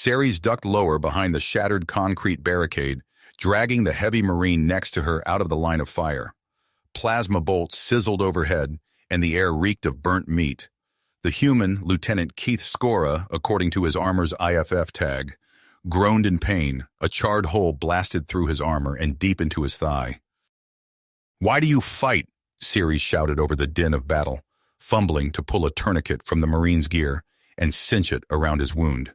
Ceres ducked lower behind the shattered concrete barricade, dragging the heavy Marine next to her out of the line of fire. Plasma bolts sizzled overhead, and the air reeked of burnt meat. The human, Lieutenant Keith Scora, according to his armor's IFF tag, groaned in pain, a charred hole blasted through his armor and deep into his thigh. "Why do you fight?" Ceres shouted over the din of battle, fumbling to pull a tourniquet from the Marine's gear and cinch it around his wound.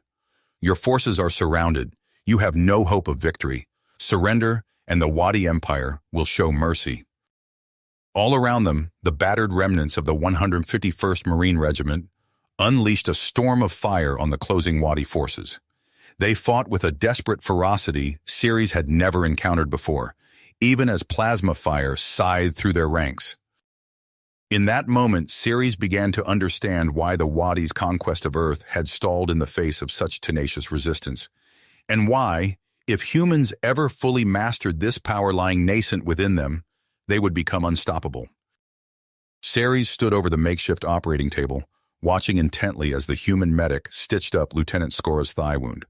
"Your forces are surrounded. You have no hope of victory. Surrender, and the Wadi Empire will show mercy." All around them, the battered remnants of the 151st Marine Regiment unleashed a storm of fire on the closing Wadi forces. They fought with a desperate ferocity Ceres had never encountered before, even as plasma fire scythed through their ranks. In that moment, Ceres began to understand why the Wadi's conquest of Earth had stalled in the face of such tenacious resistance, and why, if humans ever fully mastered this power lying nascent within them, they would become unstoppable. Ceres stood over the makeshift operating table, watching intently as the human medic stitched up Lieutenant Scora's thigh wound.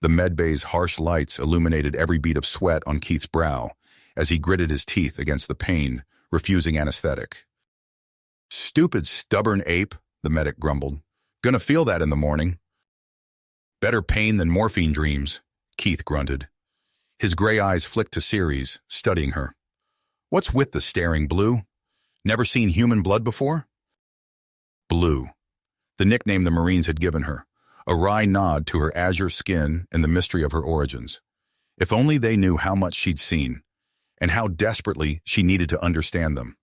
The medbay's harsh lights illuminated every bead of sweat on Keith's brow as he gritted his teeth against the pain, refusing anesthetic. "Stupid, stubborn ape," the medic grumbled. "Gonna feel that in the morning." "Better pain than morphine dreams," Keith grunted. His gray eyes flicked to Ceres, studying her. "What's with the staring blue? Never seen human blood before?" Blue, the nickname the Marines had given her, a wry nod to her azure skin and the mystery of her origins. If only they knew how much she'd seen, and how desperately she needed to understand them.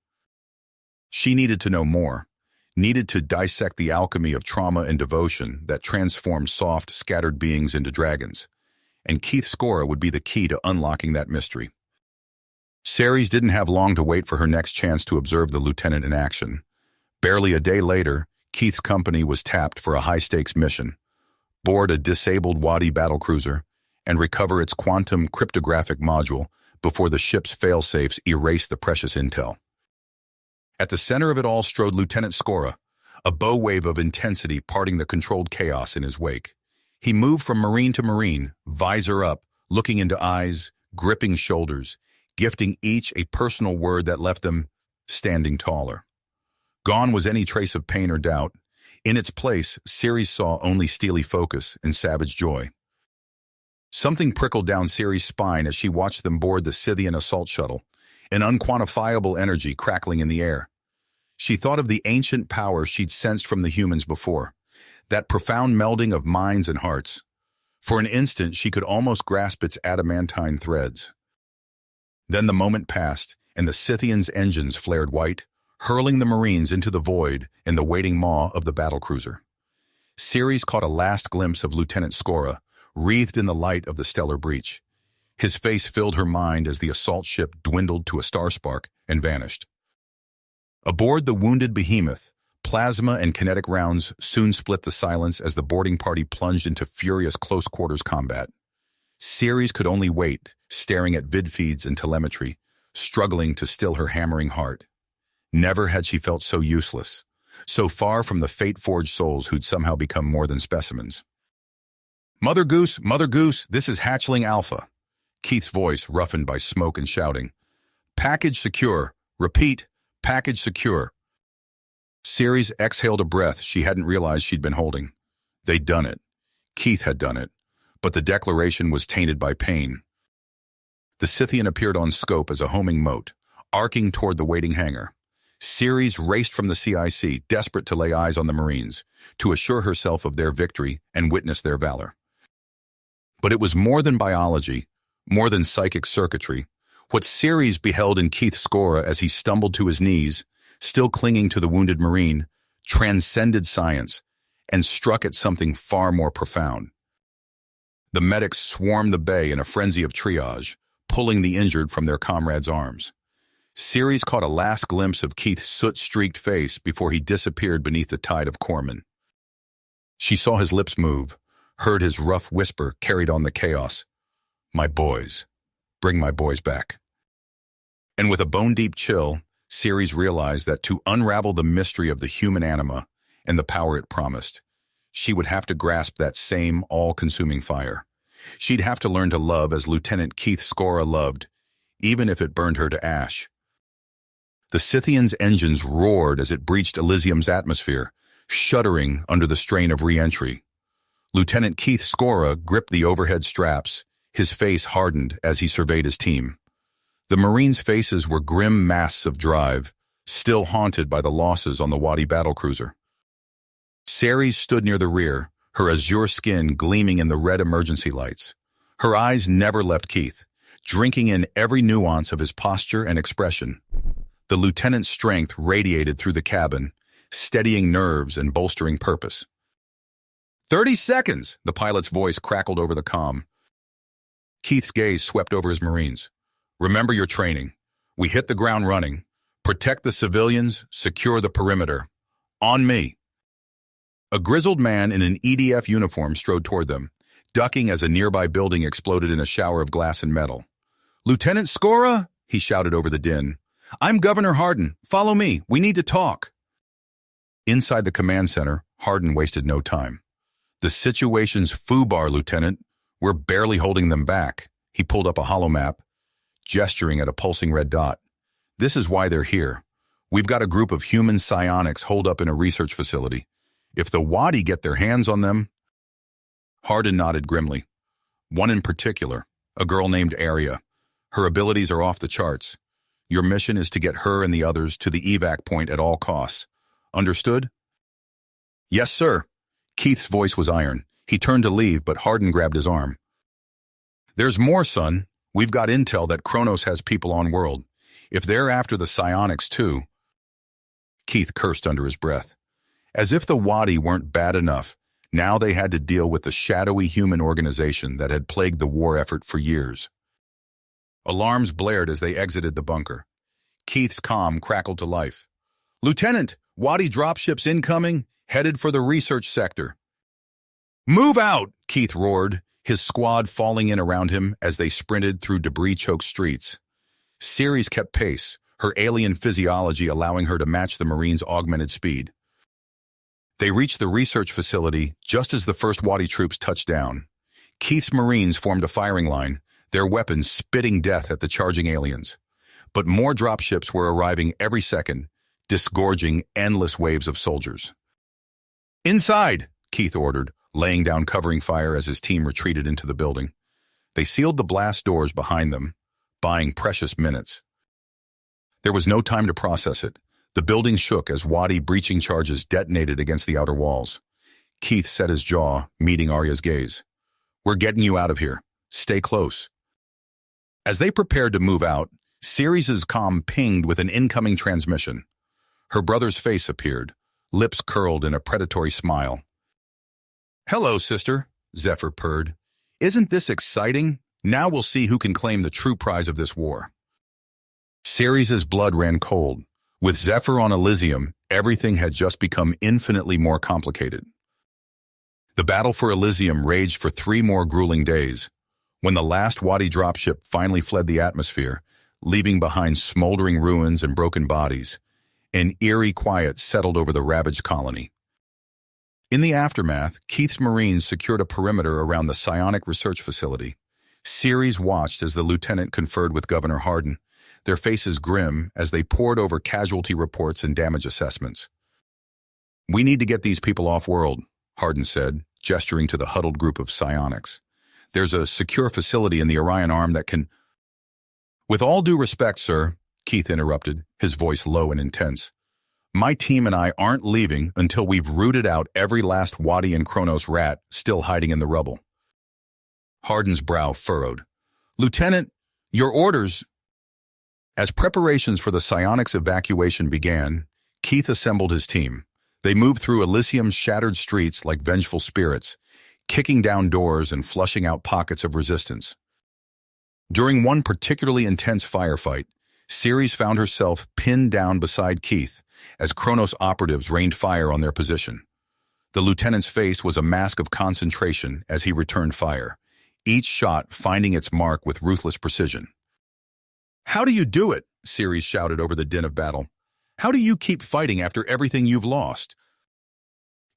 She needed to know more, needed to dissect the alchemy of trauma and devotion that transformed soft, scattered beings into dragons, and Keith Scora would be the key to unlocking that mystery. Ceres didn't have long to wait for her next chance to observe the lieutenant in action. Barely a day later, Keith's company was tapped for a high-stakes mission: board a disabled Wadi battlecruiser and recover its quantum cryptographic module before the ship's fail-safes erased the precious intel. At the center of it all strode Lieutenant Scora, a bow wave of intensity parting the controlled chaos in his wake. He moved from Marine to Marine, visor up, looking into eyes, gripping shoulders, gifting each a personal word that left them standing taller. Gone was any trace of pain or doubt. In its place, Ceres saw only steely focus and savage joy. Something prickled down Ceres' spine as she watched them board the Scythian assault shuttle, an unquantifiable energy crackling in the air. She thought of the ancient power she'd sensed from the humans before, that profound melding of minds and hearts. For an instant, she could almost grasp its adamantine threads. Then the moment passed, and the Scythian's engines flared white, hurling the Marines into the void in the waiting maw of the battlecruiser. Ceres caught a last glimpse of Lieutenant Scora, wreathed in the light of the stellar breach. His face filled her mind as the assault ship dwindled to a star spark and vanished. Aboard the wounded behemoth, plasma and kinetic rounds soon split the silence as the boarding party plunged into furious close-quarters combat. Ceres could only wait, staring at vid feeds and telemetry, struggling to still her hammering heart. Never had she felt so useless, so far from the fate-forged souls who'd somehow become more than specimens. Mother Goose, this is Hatchling Alpha." Keith's voice roughened by smoke and shouting. "Package secure. Repeat, package secure." Ceres exhaled a breath she hadn't realized she'd been holding. They'd done it. Keith had done it. But the declaration was tainted by pain. The Scythian appeared on scope as a homing mote, arcing toward the waiting hangar. Ceres raced from the CIC, desperate to lay eyes on the Marines, to assure herself of their victory and witness their valor. But it was more than biology, more than psychic circuitry. What Ceres beheld in Keith Scora as he stumbled to his knees, still clinging to the wounded Marine, transcended science and struck at something far more profound. The medics swarmed the bay in a frenzy of triage, pulling the injured from their comrades' arms. Ceres caught a last glimpse of Keith's soot-streaked face before he disappeared beneath the tide of corpsmen. She saw his lips move, heard his rough whisper carried on the chaos. "My boys. Bring my boys back." And with a bone-deep chill, Ceres realized that to unravel the mystery of the human anima and the power it promised, she would have to grasp that same all-consuming fire. She'd have to learn to love as Lieutenant Keith Skora loved, even if it burned her to ash. The Scythian's engines roared as it breached Elysium's atmosphere, shuddering under the strain of re-entry. Lieutenant Keith Skora gripped the overhead straps, his face hardened as he surveyed his team. The Marines' faces were grim masks of drive, still haunted by the losses on the Wadi battlecruiser. Ceres stood near the rear, her azure skin gleaming in the red emergency lights. Her eyes never left Keith, drinking in every nuance of his posture and expression. The lieutenant's strength radiated through the cabin, steadying nerves and bolstering purpose. 30 seconds, the pilot's voice crackled over the comm. Keith's gaze swept over his Marines. Remember your training. We hit the ground running. Protect the civilians, secure the perimeter. On me. A grizzled man in an EDF uniform strode toward them, ducking as a nearby building exploded in a shower of glass and metal. Lieutenant Skora, he shouted over the din. I'm Governor Hardin. Follow me. We need to talk. Inside the command center, Hardin wasted no time. The situation's foobar, Lieutenant. We're barely holding them back. He pulled up a holomap, gesturing at a pulsing red dot. This is why they're here. We've got a group of human psionics holed up in a research facility. If the Wadi get their hands on them... Hardin nodded grimly. One in particular, a girl named Arya. Her abilities are off the charts. Your mission is to get her and the others to the evac point at all costs. Understood? Yes, sir. Keith's voice was iron. He turned to leave, but Hardin grabbed his arm. There's more, son. We've got intel that Kronos has people on world. If they're after the psionics too... Keith cursed under his breath. As if the Wadi weren't bad enough, now they had to deal with the shadowy human organization that had plagued the war effort for years. Alarms blared as they exited the bunker. Keith's comm crackled to life. Lieutenant, Wadi dropships incoming, headed for the research sector. Move out, Keith roared, his squad falling in around him as they sprinted through debris-choked streets. Ceres kept pace, her alien physiology allowing her to match the Marines' augmented speed. They reached the research facility just as the first Wadi troops touched down. Keith's Marines formed a firing line, their weapons spitting death at the charging aliens. But more dropships were arriving every second, disgorging endless waves of soldiers. Inside, Keith ordered, laying down covering fire as his team retreated into the building. They sealed the blast doors behind them, buying precious minutes. There was no time to process it. The building shook as Wadi breaching charges detonated against the outer walls. Keith set his jaw, meeting Arya's gaze. We're getting you out of here. Stay close. As they prepared to move out, Ceres' comm pinged with an incoming transmission. Her brother's face appeared, lips curled in a predatory smile. Hello, sister, Zephyr purred. Isn't this exciting? Now we'll see who can claim the true prize of this war. Ceres' blood ran cold. With Zephyr on Elysium, everything had just become infinitely more complicated. The battle for Elysium raged for 3 more grueling days. When the last Wadi dropship finally fled the atmosphere, leaving behind smoldering ruins and broken bodies, an eerie quiet settled over the ravaged colony. In the aftermath, Keith's Marines secured a perimeter around the psionic research facility. Ceres watched as the lieutenant conferred with Governor Hardin, their faces grim as they pored over casualty reports and damage assessments. We need to get these people off-world, Hardin said, gesturing to the huddled group of psionics. There's a secure facility in the Orion Arm that can... With all due respect, sir, Keith interrupted, his voice low and intense. My team and I aren't leaving until we've rooted out every last Wadi and Kronos rat still hiding in the rubble. Hardin's brow furrowed. Lieutenant, your orders... As preparations for the psionics evacuation began, Keith assembled his team. They moved through Elysium's shattered streets like vengeful spirits, kicking down doors and flushing out pockets of resistance. During one particularly intense firefight, Ceres found herself pinned down beside Keith as Kronos operatives rained fire on their position. The lieutenant's face was a mask of concentration as he returned fire, each shot finding its mark with ruthless precision. How do you do it? Ceres shouted over the din of battle. How do you keep fighting after everything you've lost?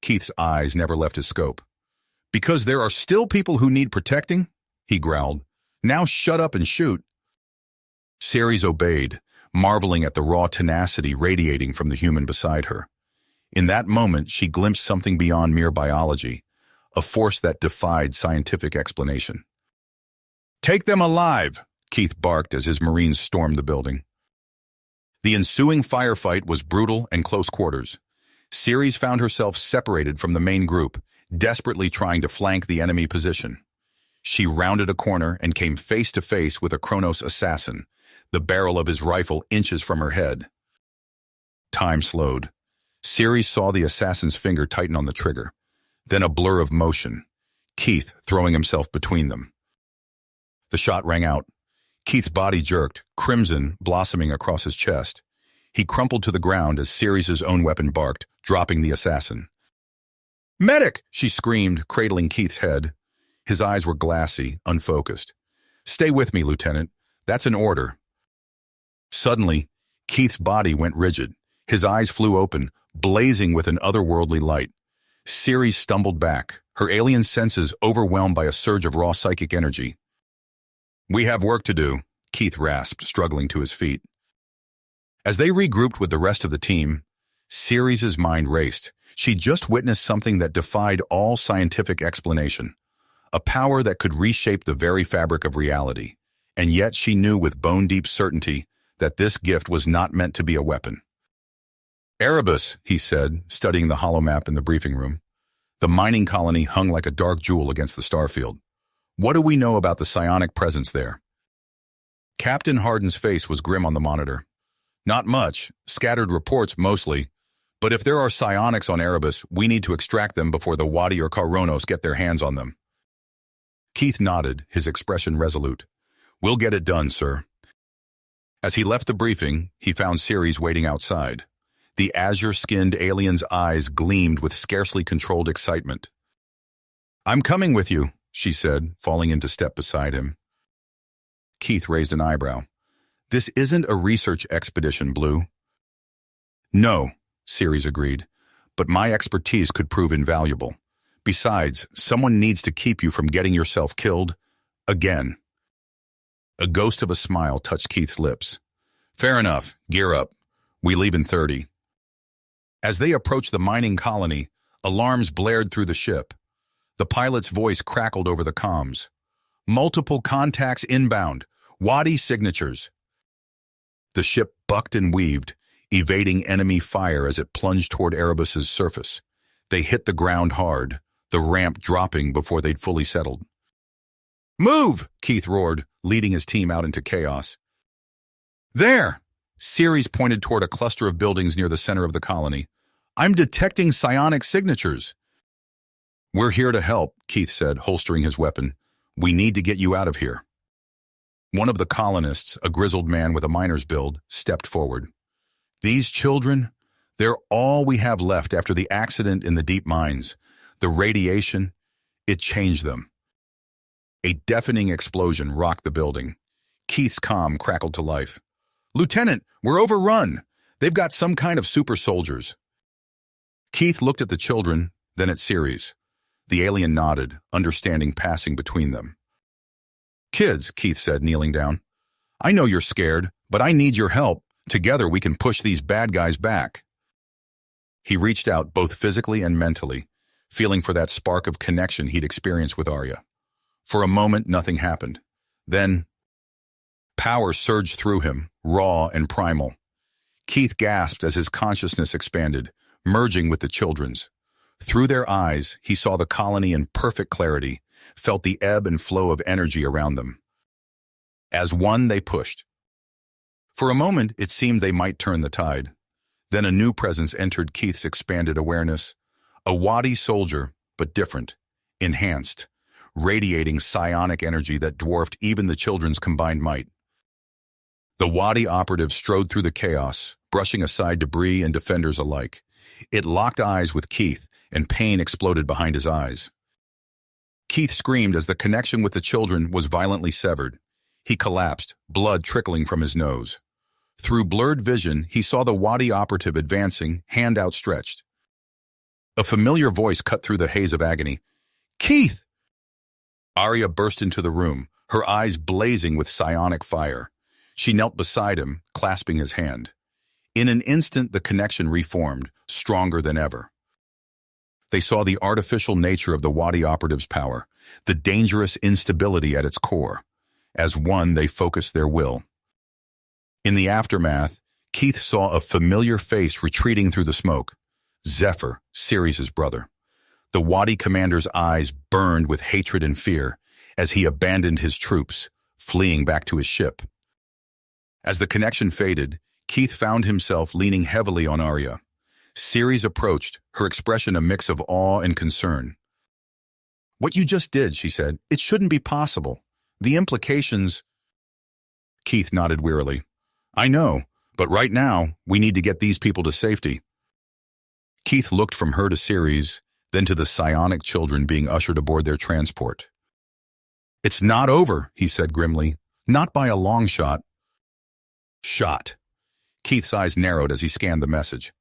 Keith's eyes never left his scope. Because there are still people who need protecting? He growled. Now shut up and shoot. Ceres obeyed, marveling at the raw tenacity radiating from the human beside her. In that moment, she glimpsed something beyond mere biology, a force that defied scientific explanation. Take them alive, Keith barked as his Marines stormed the building. The ensuing firefight was brutal and close quarters. Ceres found herself separated from the main group, desperately trying to flank the enemy position. She rounded a corner and came face to face with a Kronos assassin, the barrel of his rifle inches from her head. Time slowed. Ceres saw the assassin's finger tighten on the trigger, then a blur of motion, Keith throwing himself between them. The shot rang out. Keith's body jerked, crimson blossoming across his chest. He crumpled to the ground as Ceres' own weapon barked, dropping the assassin. "Medic!" she screamed, cradling Keith's head. His eyes were glassy, unfocused. "Stay with me, Lieutenant. That's an order." Suddenly, Keith's body went rigid. His eyes flew open, blazing with an otherworldly light. Ceres stumbled back, her alien senses overwhelmed by a surge of raw psychic energy. "We have work to do," Keith rasped, struggling to his feet. As they regrouped with the rest of the team, Ceres' mind raced. She just witnessed something that defied all scientific explanation, a power that could reshape the very fabric of reality, and yet she knew with bone-deep certainty that this gift was not meant to be a weapon. "Erebus," he said, studying the hollow map in the briefing room. The mining colony hung like a dark jewel against the starfield. "What do we know about the psionic presence there?" Captain Hardin's face was grim on the monitor. "Not much, scattered reports mostly, but if there are psionics on Erebus, we need to extract them before the Wadi or Karronos get their hands on them." Keith nodded, his expression resolute. "We'll get it done, sir." As he left the briefing, he found Ceres waiting outside. The azure-skinned alien's eyes gleamed with scarcely controlled excitement. "I'm coming with you," she said, falling into step beside him. Keith raised an eyebrow. "This isn't a research expedition, Blue." "No," Ceres agreed, "but my expertise could prove invaluable. Besides, someone needs to keep you from getting yourself killed again." A ghost of a smile touched Keith's lips. "Fair enough. Gear up. We leave in 30. As they approached the mining colony, alarms blared through the ship. The pilot's voice crackled over the comms. "Multiple contacts inbound. Wadi signatures." The ship bucked and weaved, evading enemy fire as it plunged toward Erebus's surface. They hit the ground hard, the ramp dropping before they'd fully settled. "Move!" Keith roared, leading his team out into chaos. "There!" Ceres pointed toward a cluster of buildings near the center of the colony. "I'm detecting psionic signatures." "We're here to help," Keith said, holstering his weapon. "We need to get you out of here." One of the colonists, a grizzled man with a miner's build, stepped forward. "These children, they're all we have left after the accident in the deep mines. The radiation, it changed them." A deafening explosion rocked the building. Keith's comm crackled to life. "Lieutenant, we're overrun. They've got some kind of super soldiers." Keith looked at the children, then at Ceres. The alien nodded, understanding passing between them. "Kids," Keith said, kneeling down, "I know you're scared, but I need your help. Together we can push these bad guys back." He reached out both physically and mentally, feeling for that spark of connection he'd experienced with Arya. For a moment, nothing happened. Then, power surged through him, raw and primal. Keith gasped as his consciousness expanded, merging with the children's. Through their eyes, he saw the colony in perfect clarity, felt the ebb and flow of energy around them. As one, they pushed. For a moment, it seemed they might turn the tide. Then a new presence entered Keith's expanded awareness. A Wadi soldier, but different, enhanced, radiating psionic energy that dwarfed even the children's combined might. The Wadi operative strode through the chaos, brushing aside debris and defenders alike. It locked eyes with Keith, and pain exploded behind his eyes. Keith screamed as the connection with the children was violently severed. He collapsed, blood trickling from his nose. Through blurred vision, he saw the Wadi operative advancing, hand outstretched. A familiar voice cut through the haze of agony. "Keith!" Arya burst into the room, her eyes blazing with psionic fire. She knelt beside him, clasping his hand. In an instant, the connection reformed, stronger than ever. They saw the artificial nature of the Wadi operative's power, the dangerous instability at its core. As one, they focused their will. In the aftermath, Keith saw a familiar face retreating through the smoke. Zephyr, Ceres' brother. The Wadi commander's eyes burned with hatred and fear as he abandoned his troops, fleeing back to his ship. As the connection faded, Keith found himself leaning heavily on Arya. Ceres approached, her expression a mix of awe and concern. "What you just did," she said, "it shouldn't be possible. The implications—" Keith nodded wearily. "I know, but right now, we need to get these people to safety." Keith looked from her to Ceres, then to the psionic children being ushered aboard their transport. "It's not over," he said grimly. "Not by a long shot." Shot. Keith's eyes narrowed as he scanned the message.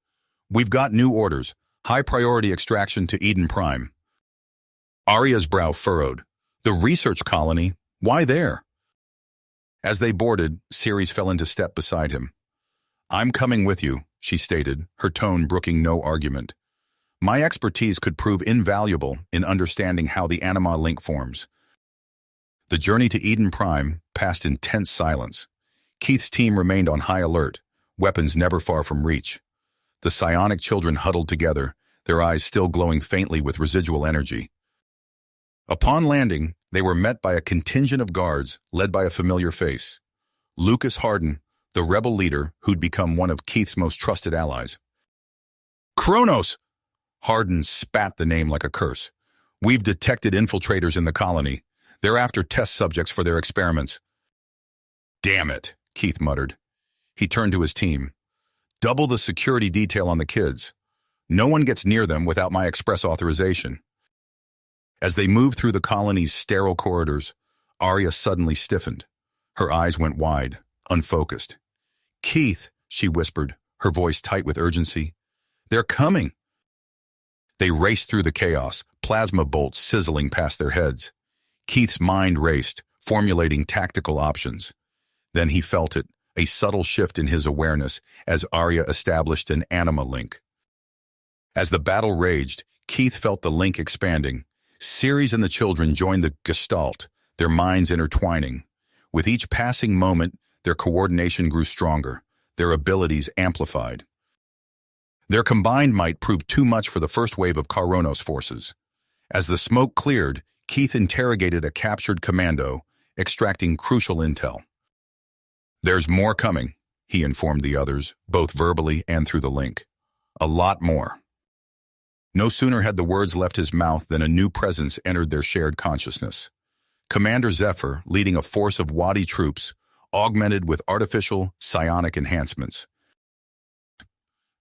"We've got new orders. High-priority extraction to Eden Prime." Arya's brow furrowed. "The research colony? Why there?" As they boarded, Ceres fell into step beside him. "I'm coming with you," she stated, her tone brooking no argument. "My expertise could prove invaluable in understanding how the anima link forms." The journey to Eden Prime passed in tense silence. Keith's team remained on high alert, weapons never far from reach. The psionic children huddled together, their eyes still glowing faintly with residual energy. Upon landing, they were met by a contingent of guards led by a familiar face. Lucas Hardin, the rebel leader who'd become one of Keith's most trusted allies. "Kronos!" Hardin spat the name like a curse. "We've detected infiltrators in the colony. They're after test subjects for their experiments." "Damn it," Keith muttered. He turned to his team. "Double the security detail on the kids. No one gets near them without my express authorization." As they moved through the colony's sterile corridors, Arya suddenly stiffened. Her eyes went wide, unfocused. "Keith," she whispered, her voice tight with urgency. "They're coming." They raced through the chaos, plasma bolts sizzling past their heads. Keith's mind raced, formulating tactical options. Then he felt it, a subtle shift in his awareness as Arya established an anima link. As the battle raged, Keith felt the link expanding. Ceres and the children joined the gestalt, their minds intertwining. With each passing moment, their coordination grew stronger, their abilities amplified. Their combined might proved too much for the first wave of Kronos forces. As the smoke cleared, Keith interrogated a captured commando, extracting crucial intel. "There's more coming," he informed the others, both verbally and through the link. "A lot more." No sooner had the words left his mouth than a new presence entered their shared consciousness. Commander Zephyr, leading a force of Wadi troops, augmented with artificial psionic enhancements.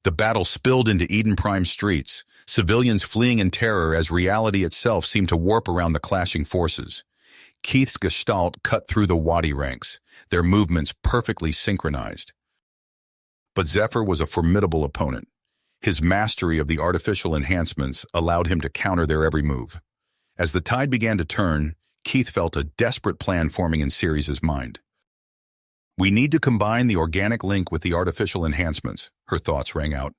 The battle spilled into Eden Prime streets, civilians fleeing in terror as reality itself seemed to warp around the clashing forces. Keith's gestalt cut through the Wadi ranks, their movements perfectly synchronized. But Zephyr was a formidable opponent. His mastery of the artificial enhancements allowed him to counter their every move. As the tide began to turn, Keith felt a desperate plan forming in Ceres' mind. "We need to combine the organic link with the artificial enhancements," her thoughts rang out.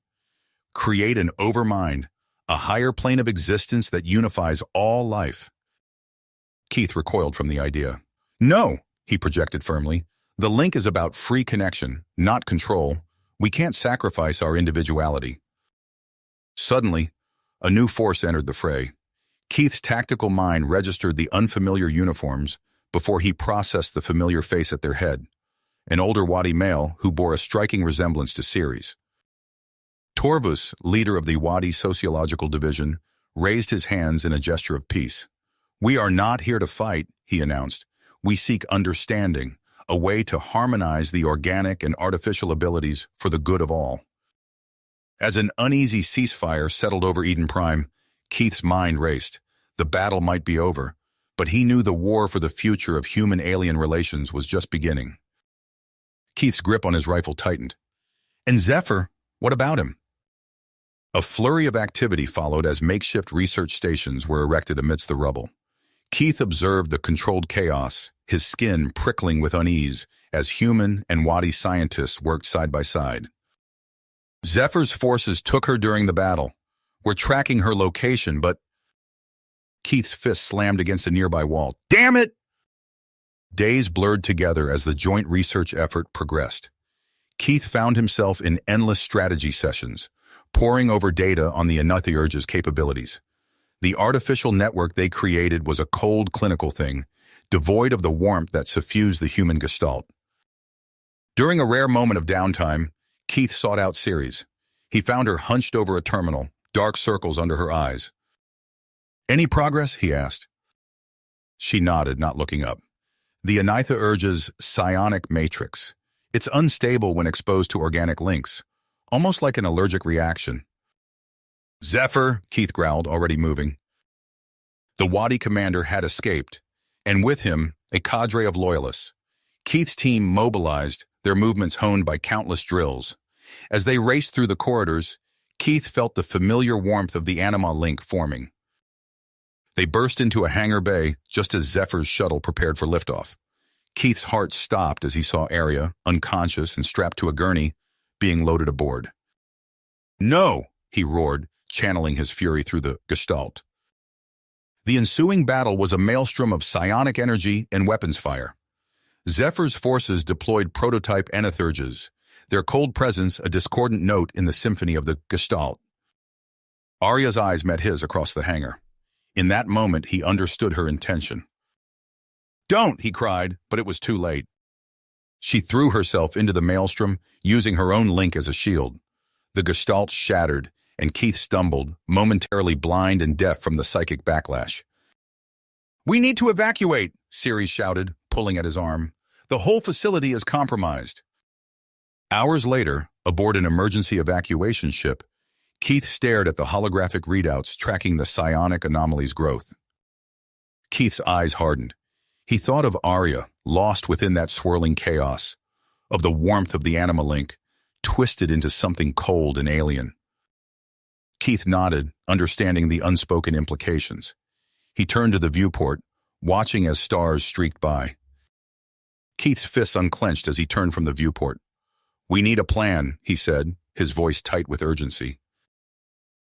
"Create an overmind, a higher plane of existence that unifies all life." Keith recoiled from the idea. "No," he projected firmly. "The link is about free connection, not control. We can't sacrifice our individuality." Suddenly, a new force entered the fray. Keith's tactical mind registered the unfamiliar uniforms before he processed the familiar face at their head, an older Wadi male who bore a striking resemblance to Ceres. Torvus, leader of the Wadi Sociological Division, raised his hands in a gesture of peace. "We are not here to fight," he announced. "We seek understanding, a way to harmonize the organic and artificial abilities for the good of all." As an uneasy ceasefire settled over Eden Prime, Keith's mind raced. The battle might be over, but he knew the war for the future of human-alien relations was just beginning. Keith's grip on his rifle tightened. "And Zephyr, what about him?" A flurry of activity followed as makeshift research stations were erected amidst the rubble. Keith observed the controlled chaos, his skin prickling with unease, as human and Wadi scientists worked side by side. Zephyr's forces took her during the battle. We're tracking her location, but... Keith's fist slammed against a nearby wall. Damn it! Days blurred together as the joint research effort progressed. Keith found himself in endless strategy sessions, poring over data on the Enneathurge's capabilities. The artificial network they created was a cold clinical thing, devoid of the warmth that suffused the human gestalt. During a rare moment of downtime, Keith sought out Ceres. He found her hunched over a terminal, dark circles under her eyes. Any progress? He asked. She nodded, not looking up. The Enneathurge's psionic matrix. It's unstable when exposed to organic links, almost like an allergic reaction. Zephyr, Keith growled, already moving. The Wadi commander had escaped, and with him, a cadre of loyalists. Keith's team mobilized, their movements honed by countless drills. As they raced through the corridors, Keith felt the familiar warmth of the Anima link forming. They burst into a hangar bay just as Zephyr's shuttle prepared for liftoff. Keith's heart stopped as he saw Arya, unconscious and strapped to a gurney, being loaded aboard. No, he roared, channeling his fury through the gestalt. The ensuing battle was a maelstrom of psionic energy and weapons fire. Zephyr's forces deployed prototype Enneathurges, their cold presence a discordant note in the symphony of the gestalt. Arya's eyes met his across the hangar. In that moment, he understood her intention. Don't, he cried, but it was too late. She threw herself into the maelstrom, using her own link as a shield. The gestalt shattered, and Keith stumbled, momentarily blind and deaf from the psychic backlash. We need to evacuate, Ceres shouted, pulling at his arm. The whole facility is compromised. Hours later, aboard an emergency evacuation ship, Keith stared at the holographic readouts tracking the psionic anomaly's growth. Keith's eyes hardened. He thought of Arya, lost within that swirling chaos, of the warmth of the Anima link, twisted into something cold and alien. Keith nodded, understanding the unspoken implications. He turned to the viewport, watching as stars streaked by. Keith's fists unclenched as he turned from the viewport. We need a plan, he said, his voice tight with urgency.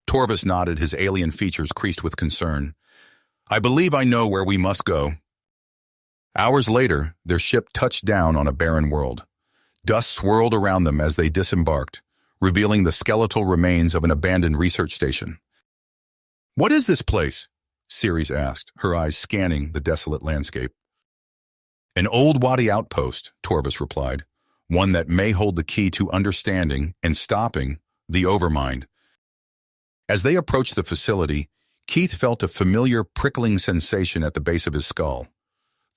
Torvus nodded, his alien features creased with concern. I believe I know where we must go. Hours later, their ship touched down on a barren world. Dust swirled around them as they disembarked, revealing the skeletal remains of an abandoned research station. What is this place? Ceres asked, her eyes scanning the desolate landscape. An old Wadi outpost, Torvus replied, one that may hold the key to understanding and stopping the overmind. As they approached the facility, Keith felt a familiar prickling sensation at the base of his skull.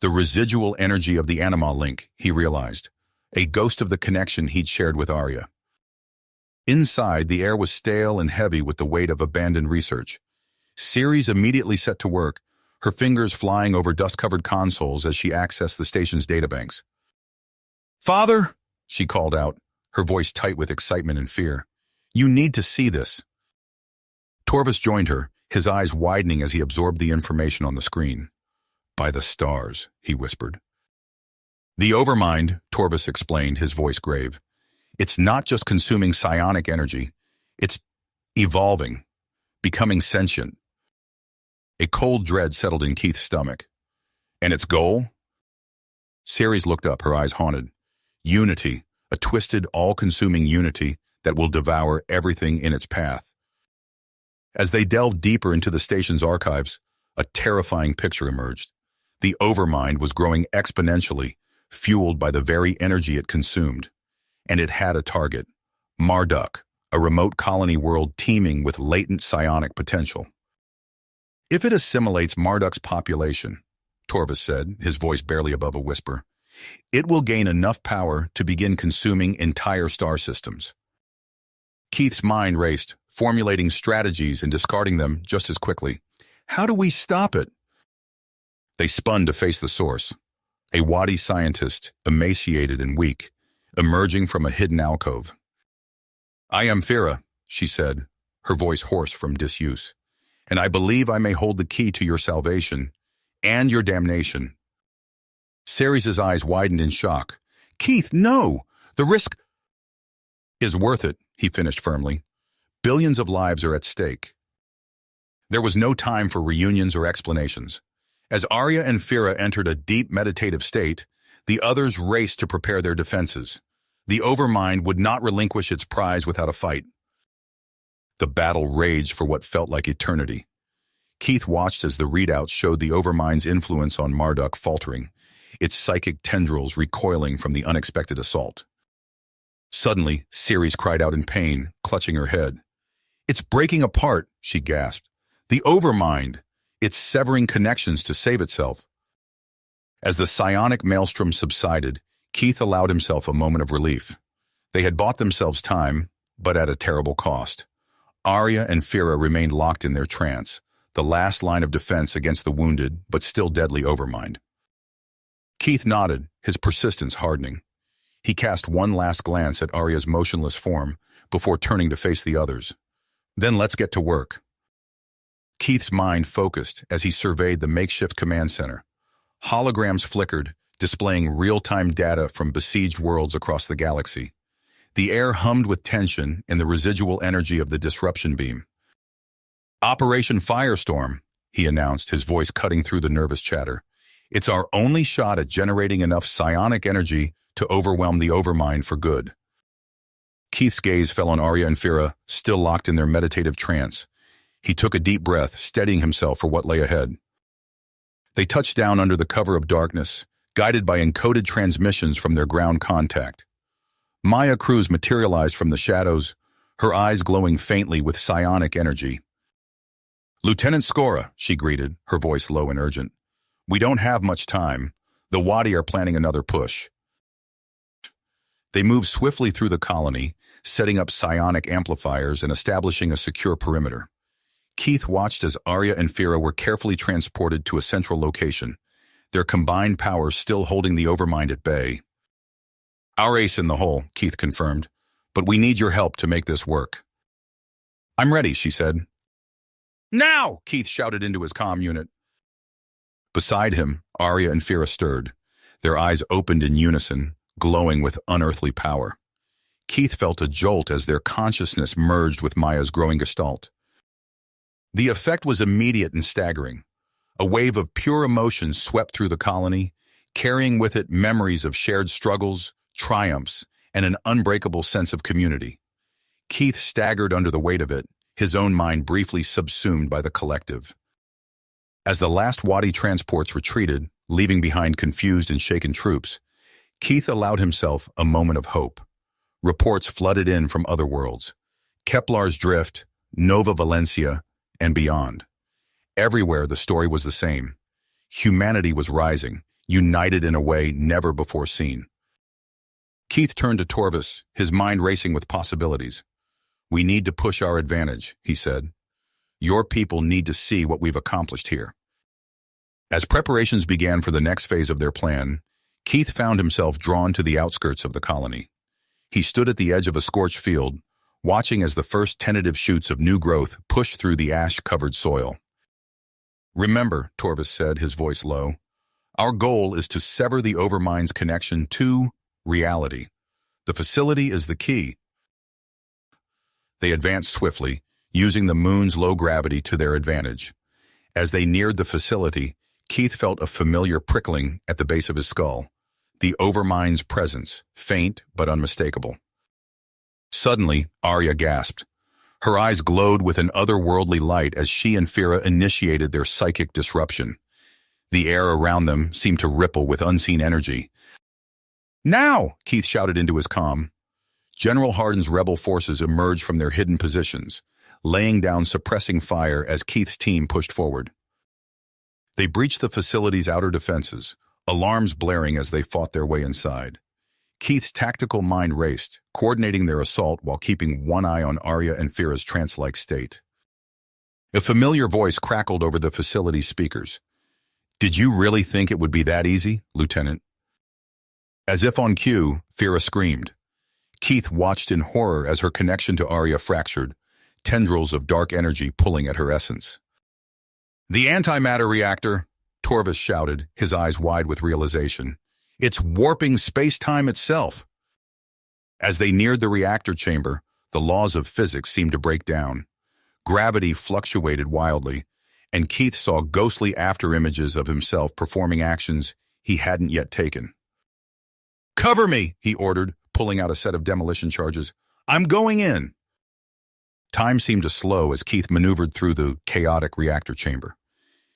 The residual energy of the Anima link, he realized, a ghost of the connection he'd shared with Arya. Inside, the air was stale and heavy with the weight of abandoned research. Ceres immediately set to work, her fingers flying over dust-covered consoles as she accessed the station's databanks. Father, she called out, her voice tight with excitement and fear. You need to see this. Torvus joined her, his eyes widening as he absorbed the information on the screen. By the stars, he whispered. The overmind, Torvus explained, his voice grave. It's not just consuming psionic energy. It's evolving, becoming sentient. A cold dread settled in Keith's stomach. And its goal? Ceres looked up, her eyes haunted. Unity, a twisted, all-consuming unity that will devour everything in its path. As they delved deeper into the station's archives, a terrifying picture emerged. The overmind was growing exponentially, fueled by the very energy it consumed. And it had a target, Marduk, a remote colony world teeming with latent psionic potential. If it assimilates Marduk's population, Torvus said, his voice barely above a whisper, it will gain enough power to begin consuming entire star systems. Keith's mind raced, formulating strategies and discarding them just as quickly. How do we stop it? They spun to face the source, a Wadi scientist, emaciated and weak, emerging from a hidden alcove. I am Fira, she said, her voice hoarse from disuse. "And I believe I may hold the key to your salvation and your damnation." Ceres' eyes widened in shock. "Keith, no! The risk is worth it," he finished firmly. "Billions of lives are at stake." There was no time for reunions or explanations. As Arya and Fira entered a deep meditative state, the others raced to prepare their defenses. The Overmind would not relinquish its prize without a fight. The battle raged for what felt like eternity. Keith watched as the readouts showed the Overmind's influence on Marduk faltering, its psychic tendrils recoiling from the unexpected assault. Suddenly, Ceres cried out in pain, clutching her head. "It's breaking apart," she gasped. "The Overmind! It's severing connections to save itself." As the psionic maelstrom subsided, Keith allowed himself a moment of relief. They had bought themselves time, but at a terrible cost. Arya and Fira remained locked in their trance, the last line of defense against the wounded but still deadly Overmind. Keith nodded, his persistence hardening. He cast one last glance at Arya's motionless form before turning to face the others. "Then let's get to work." Keith's mind focused as he surveyed the makeshift command center. Holograms flickered, displaying real-time data from besieged worlds across the galaxy. The air hummed with tension and the residual energy of the disruption beam. "Operation Firestorm," he announced, his voice cutting through the nervous chatter. "It's our only shot at generating enough psionic energy to overwhelm the Overmind for good." Keith's gaze fell on Arya and Fira, still locked in their meditative trance. He took a deep breath, steadying himself for what lay ahead. They touched down under the cover of darkness, guided by encoded transmissions from their ground contact. Maya Cruz materialized from the shadows, her eyes glowing faintly with psionic energy. "Lieutenant Skora," she greeted, her voice low and urgent. "We don't have much time. The Wadi are planning another push." They moved swiftly through the colony, setting up psionic amplifiers and establishing a secure perimeter. Keith watched as Arya and Fira were carefully transported to a central location, their combined powers still holding the Overmind at bay. "Our ace in the hole," Keith confirmed, "but we need your help to make this work." "I'm ready," she said. "Now!" Keith shouted into his comm unit. Beside him, Arya and Fira stirred, their eyes opened in unison, glowing with unearthly power. Keith felt a jolt as their consciousness merged with Maya's growing gestalt. The effect was immediate and staggering. A wave of pure emotion swept through the colony, carrying with it memories of shared struggles, triumphs, and an unbreakable sense of community. Keith staggered under the weight of it, his own mind briefly subsumed by the collective. As the last Wadi transports retreated, leaving behind confused and shaken troops, Keith allowed himself a moment of hope. Reports flooded in from other worlds. Kepler's Drift, Nova Valencia, and beyond. Everywhere the story was the same. Humanity was rising, united in a way never before seen. Keith turned to Torvis, his mind racing with possibilities. "We need to push our advantage," he said. "Your people need to see what we've accomplished here." As preparations began for the next phase of their plan, Keith found himself drawn to the outskirts of the colony. He stood at the edge of a scorched field, watching as the first tentative shoots of new growth pushed through the ash-covered soil. "Remember," Torvis said, his voice low, "our goal is to sever the Overmind's connection to reality. The facility is the key." They advanced swiftly, using the moon's low gravity to their advantage. As they neared the facility, Keith felt a familiar prickling at the base of his skull, the Overmind's presence, faint but unmistakable. Suddenly, Arya gasped. Her eyes glowed with an otherworldly light as she and Fira initiated their psychic disruption. The air around them seemed to ripple with unseen energy. "Now!" Keith shouted into his comm. General Hardin's rebel forces emerged from their hidden positions, laying down suppressing fire as Keith's team pushed forward. They breached the facility's outer defenses, alarms blaring as they fought their way inside. Keith's tactical mind raced, coordinating their assault while keeping one eye on Arya and Fira's trance-like state. A familiar voice crackled over the facility's speakers. "Did you really think it would be that easy, Lieutenant?" As if on cue, Fira screamed. Keith watched in horror as her connection to Arya fractured, tendrils of dark energy pulling at her essence. "The antimatter reactor," Torvis shouted, his eyes wide with realization. "It's warping space-time itself." As they neared the reactor chamber, the laws of physics seemed to break down. Gravity fluctuated wildly, and Keith saw ghostly after-images of himself performing actions he hadn't yet taken. "Cover me," he ordered, pulling out a set of demolition charges. "I'm going in." Time seemed to slow as Keith maneuvered through the chaotic reactor chamber.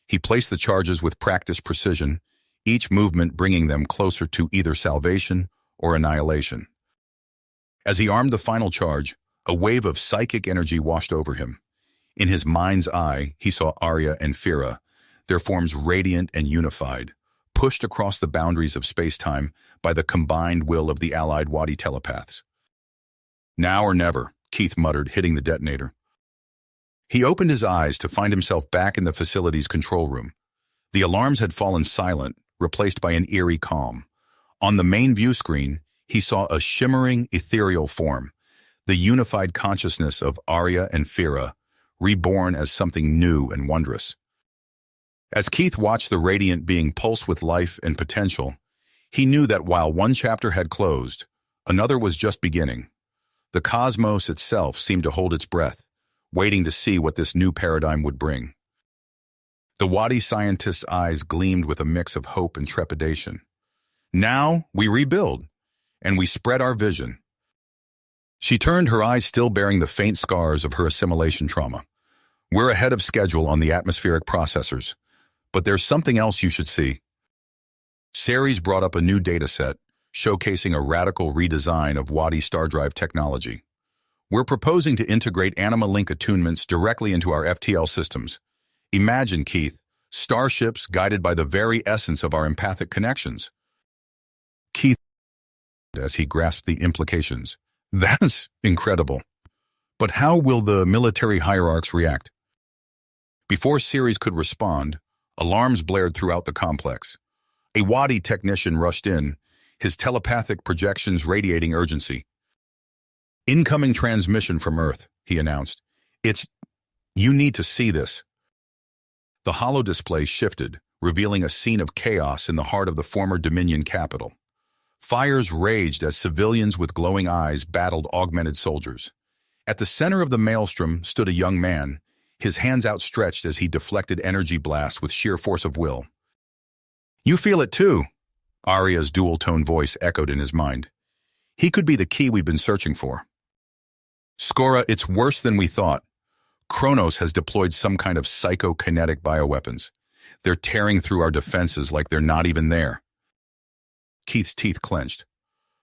He placed the charges with practiced precision, each movement bringing them closer to either salvation or annihilation. As he armed the final charge, a wave of psychic energy washed over him. In his mind's eye, he saw Arya and Fira, their forms radiant and unified, pushed across the boundaries of space-time by the combined will of the allied Wadi telepaths. "Now or never," Keith muttered, hitting the detonator. He opened his eyes to find himself back in the facility's control room. The alarms had fallen silent, replaced by an eerie calm. On the main view screen, he saw a shimmering, ethereal form, the unified consciousness of Arya and Fira, reborn as something new and wondrous. As Keith watched the radiant being pulse with life and potential, he knew that while one chapter had closed, another was just beginning. The cosmos itself seemed to hold its breath, waiting to see what this new paradigm would bring. The Wadi scientist's eyes gleamed with a mix of hope and trepidation. "Now we rebuild, and we spread our vision." She turned, her eyes still bearing the faint scars of her assimilation trauma. "We're ahead of schedule on the atmospheric processors, but there's something else you should see." Ceres brought up a new data set, showcasing a radical redesign of Wadi star drive technology. "We're proposing to integrate Anima-Link attunements directly into our FTL systems. Imagine, Keith, starships guided by the very essence of our empathic connections." Keith, as he grasped the implications. "That's incredible. But how will the military hierarchs react?" Before Ceres could respond, alarms blared throughout the complex. A Wadi technician rushed in, his telepathic projections radiating urgency. "Incoming transmission from Earth," he announced. You need to see this." The holodisplay shifted, revealing a scene of chaos in the heart of the former Dominion capital. Fires raged as civilians with glowing eyes battled augmented soldiers. At the center of the maelstrom stood a young man, his hands outstretched as he deflected energy blasts with sheer force of will. "You feel it too," Arya's dual-tone voice echoed in his mind. "He could be the key we've been searching for." "Skora, it's worse than we thought. Kronos has deployed some kind of psychokinetic bioweapons. They're tearing through our defenses like they're not even there." Keith's teeth clenched.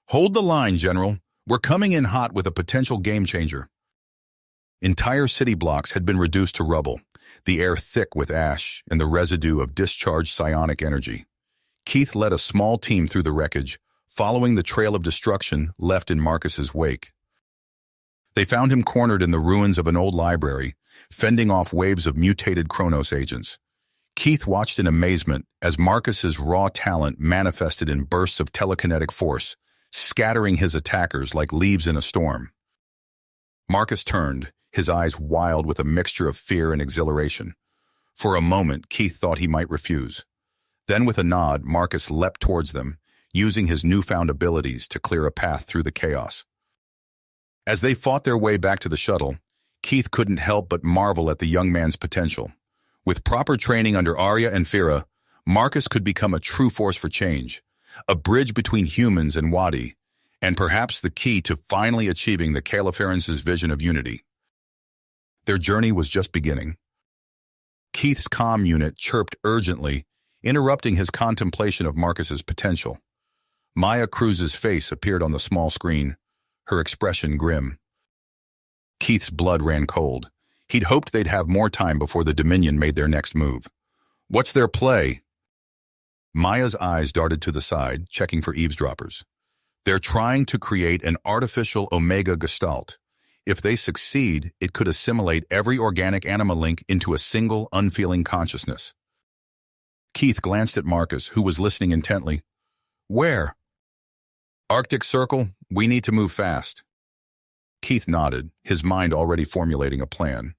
"Hold the line, General. We're coming in hot with a potential game-changer." Entire city blocks had been reduced to rubble, the air thick with ash and the residue of discharged psionic energy. Keith led a small team through the wreckage, following the trail of destruction left in Marcus's wake. They found him cornered in the ruins of an old library, fending off waves of mutated Kronos agents. Keith watched in amazement as Marcus's raw talent manifested in bursts of telekinetic force, scattering his attackers like leaves in a storm. Marcus turned, his eyes wild with a mixture of fear and exhilaration. For a moment, Keith thought he might refuse. Then with a nod, Marcus leapt towards them, using his newfound abilities to clear a path through the chaos. As they fought their way back to the shuttle, Keith couldn't help but marvel at the young man's potential. With proper training under Arya and Fira, Marcus could become a true force for change, a bridge between humans and Wadi, and perhaps the key to finally achieving the Caliference's vision of unity. Their journey was just beginning. Keith's comm unit chirped urgently, interrupting his contemplation of Marcus's potential. Maya Cruz's face appeared on the small screen, her expression grim. Keith's blood ran cold. He'd hoped they'd have more time before the Dominion made their next move. "What's their play?" Maya's eyes darted to the side, checking for eavesdroppers. "They're trying to create an artificial Omega Gestalt. If they succeed, it could assimilate every organic Anima-Link into a single, unfeeling consciousness." Keith glanced at Marcus, who was listening intently. "Where?" "Arctic Circle. We need to move fast." Keith nodded, his mind already formulating a plan.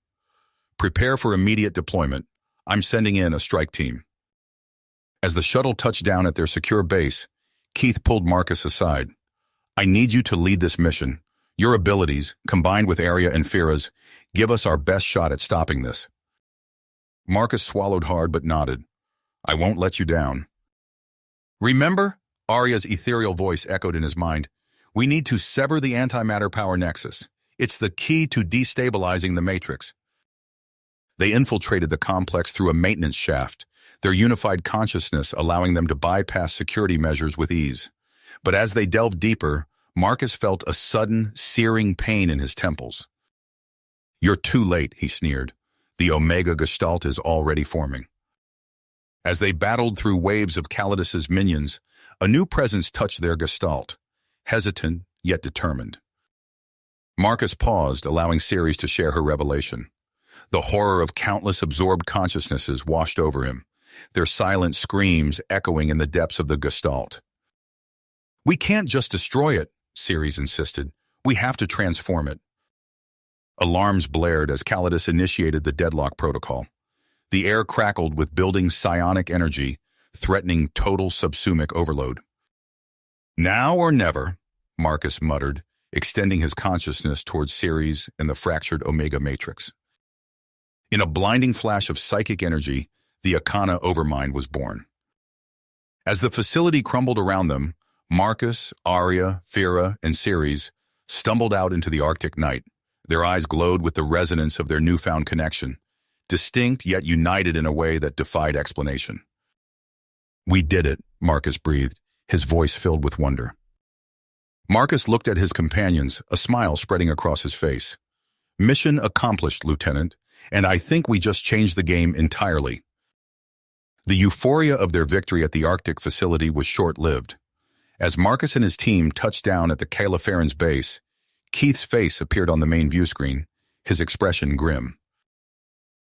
Prepare for immediate deployment. I'm sending in a strike team. As the shuttle touched down at their secure base, Keith pulled Marcus aside. I need you to lead this mission. Your abilities, combined with Arya and Fira's, give us our best shot at stopping this. Marcus swallowed hard but nodded. I won't let you down. Remember? Arya's ethereal voice echoed in his mind. We need to sever the antimatter power nexus. It's the key to destabilizing the Matrix. They infiltrated the complex through a maintenance shaft, their unified consciousness allowing them to bypass security measures with ease. But as they delved deeper, Marcus felt a sudden, searing pain in his temples. You're too late, he sneered. The Omega Gestalt is already forming. As they battled through waves of Calidus's minions, a new presence touched their Gestalt, hesitant yet determined. Marcus paused, allowing Ceres to share her revelation. The horror of countless absorbed consciousnesses washed over him, their silent screams echoing in the depths of the Gestalt. We can't just destroy it, Ceres insisted. We have to transform it. Alarms blared as Calidus initiated the deadlock protocol. The air crackled with building psionic energy, threatening total subsumic overload. Now or never, Marcus muttered, extending his consciousness towards Ceres and the fractured Omega Matrix. In a blinding flash of psychic energy, the Akana Overmind was born. As the facility crumbled around them, Marcus, Arya, Fira, and Ceres stumbled out into the Arctic night. Their eyes glowed with the resonance of their newfound connection, distinct yet united in a way that defied explanation. We did it, Marcus breathed, his voice filled with wonder. Marcus looked at his companions, a smile spreading across his face. Mission accomplished, Lieutenant, and I think we just changed the game entirely. The euphoria of their victory at the Arctic facility was short-lived. As Marcus and his team touched down at the Califeran's base, Keith's face appeared on the main view screen, his expression grim.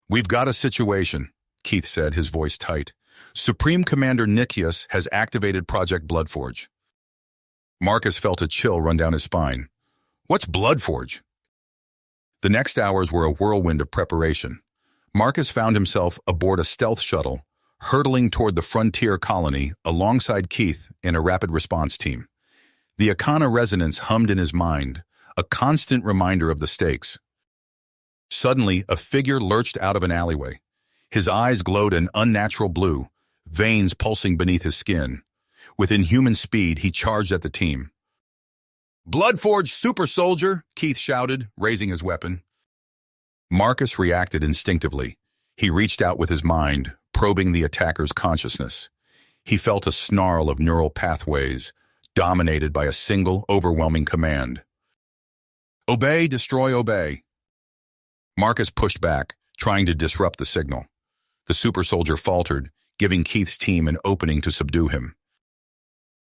We've got a situation, Keith said, his voice tight. Supreme Commander Nikias has activated Project Bloodforge. Marcus felt a chill run down his spine. What's Bloodforge? The next hours were a whirlwind of preparation. Marcus found himself aboard a stealth shuttle, hurtling toward the frontier colony alongside Keith in a rapid response team. The Akana resonance hummed in his mind, a constant reminder of the stakes. Suddenly, a figure lurched out of an alleyway. His eyes glowed an unnatural blue, veins pulsing beneath his skin. With inhuman speed, he charged at the team. Bloodforge super soldier, Keith shouted, raising his weapon. Marcus reacted instinctively. He reached out with his mind, probing the attacker's consciousness. He felt a snarl of neural pathways, dominated by a single, overwhelming command. Obey, destroy, obey. Marcus pushed back, trying to disrupt the signal. The super soldier faltered, giving Keith's team an opening to subdue him.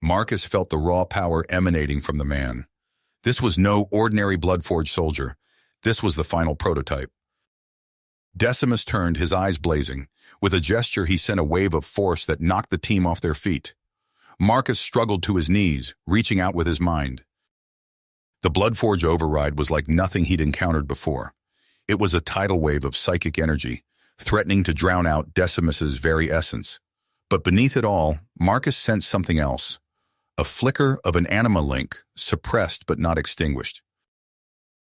Marcus felt the raw power emanating from the man. This was no ordinary Bloodforge soldier. This was the final prototype. Decimus turned, his eyes blazing. With a gesture, he sent a wave of force that knocked the team off their feet. Marcus struggled to his knees, reaching out with his mind. The Bloodforge override was like nothing he'd encountered before. It was a tidal wave of psychic energy, threatening to drown out Decimus's very essence. But beneath it all, Marcus sensed something else. A flicker of an anima link, suppressed but not extinguished.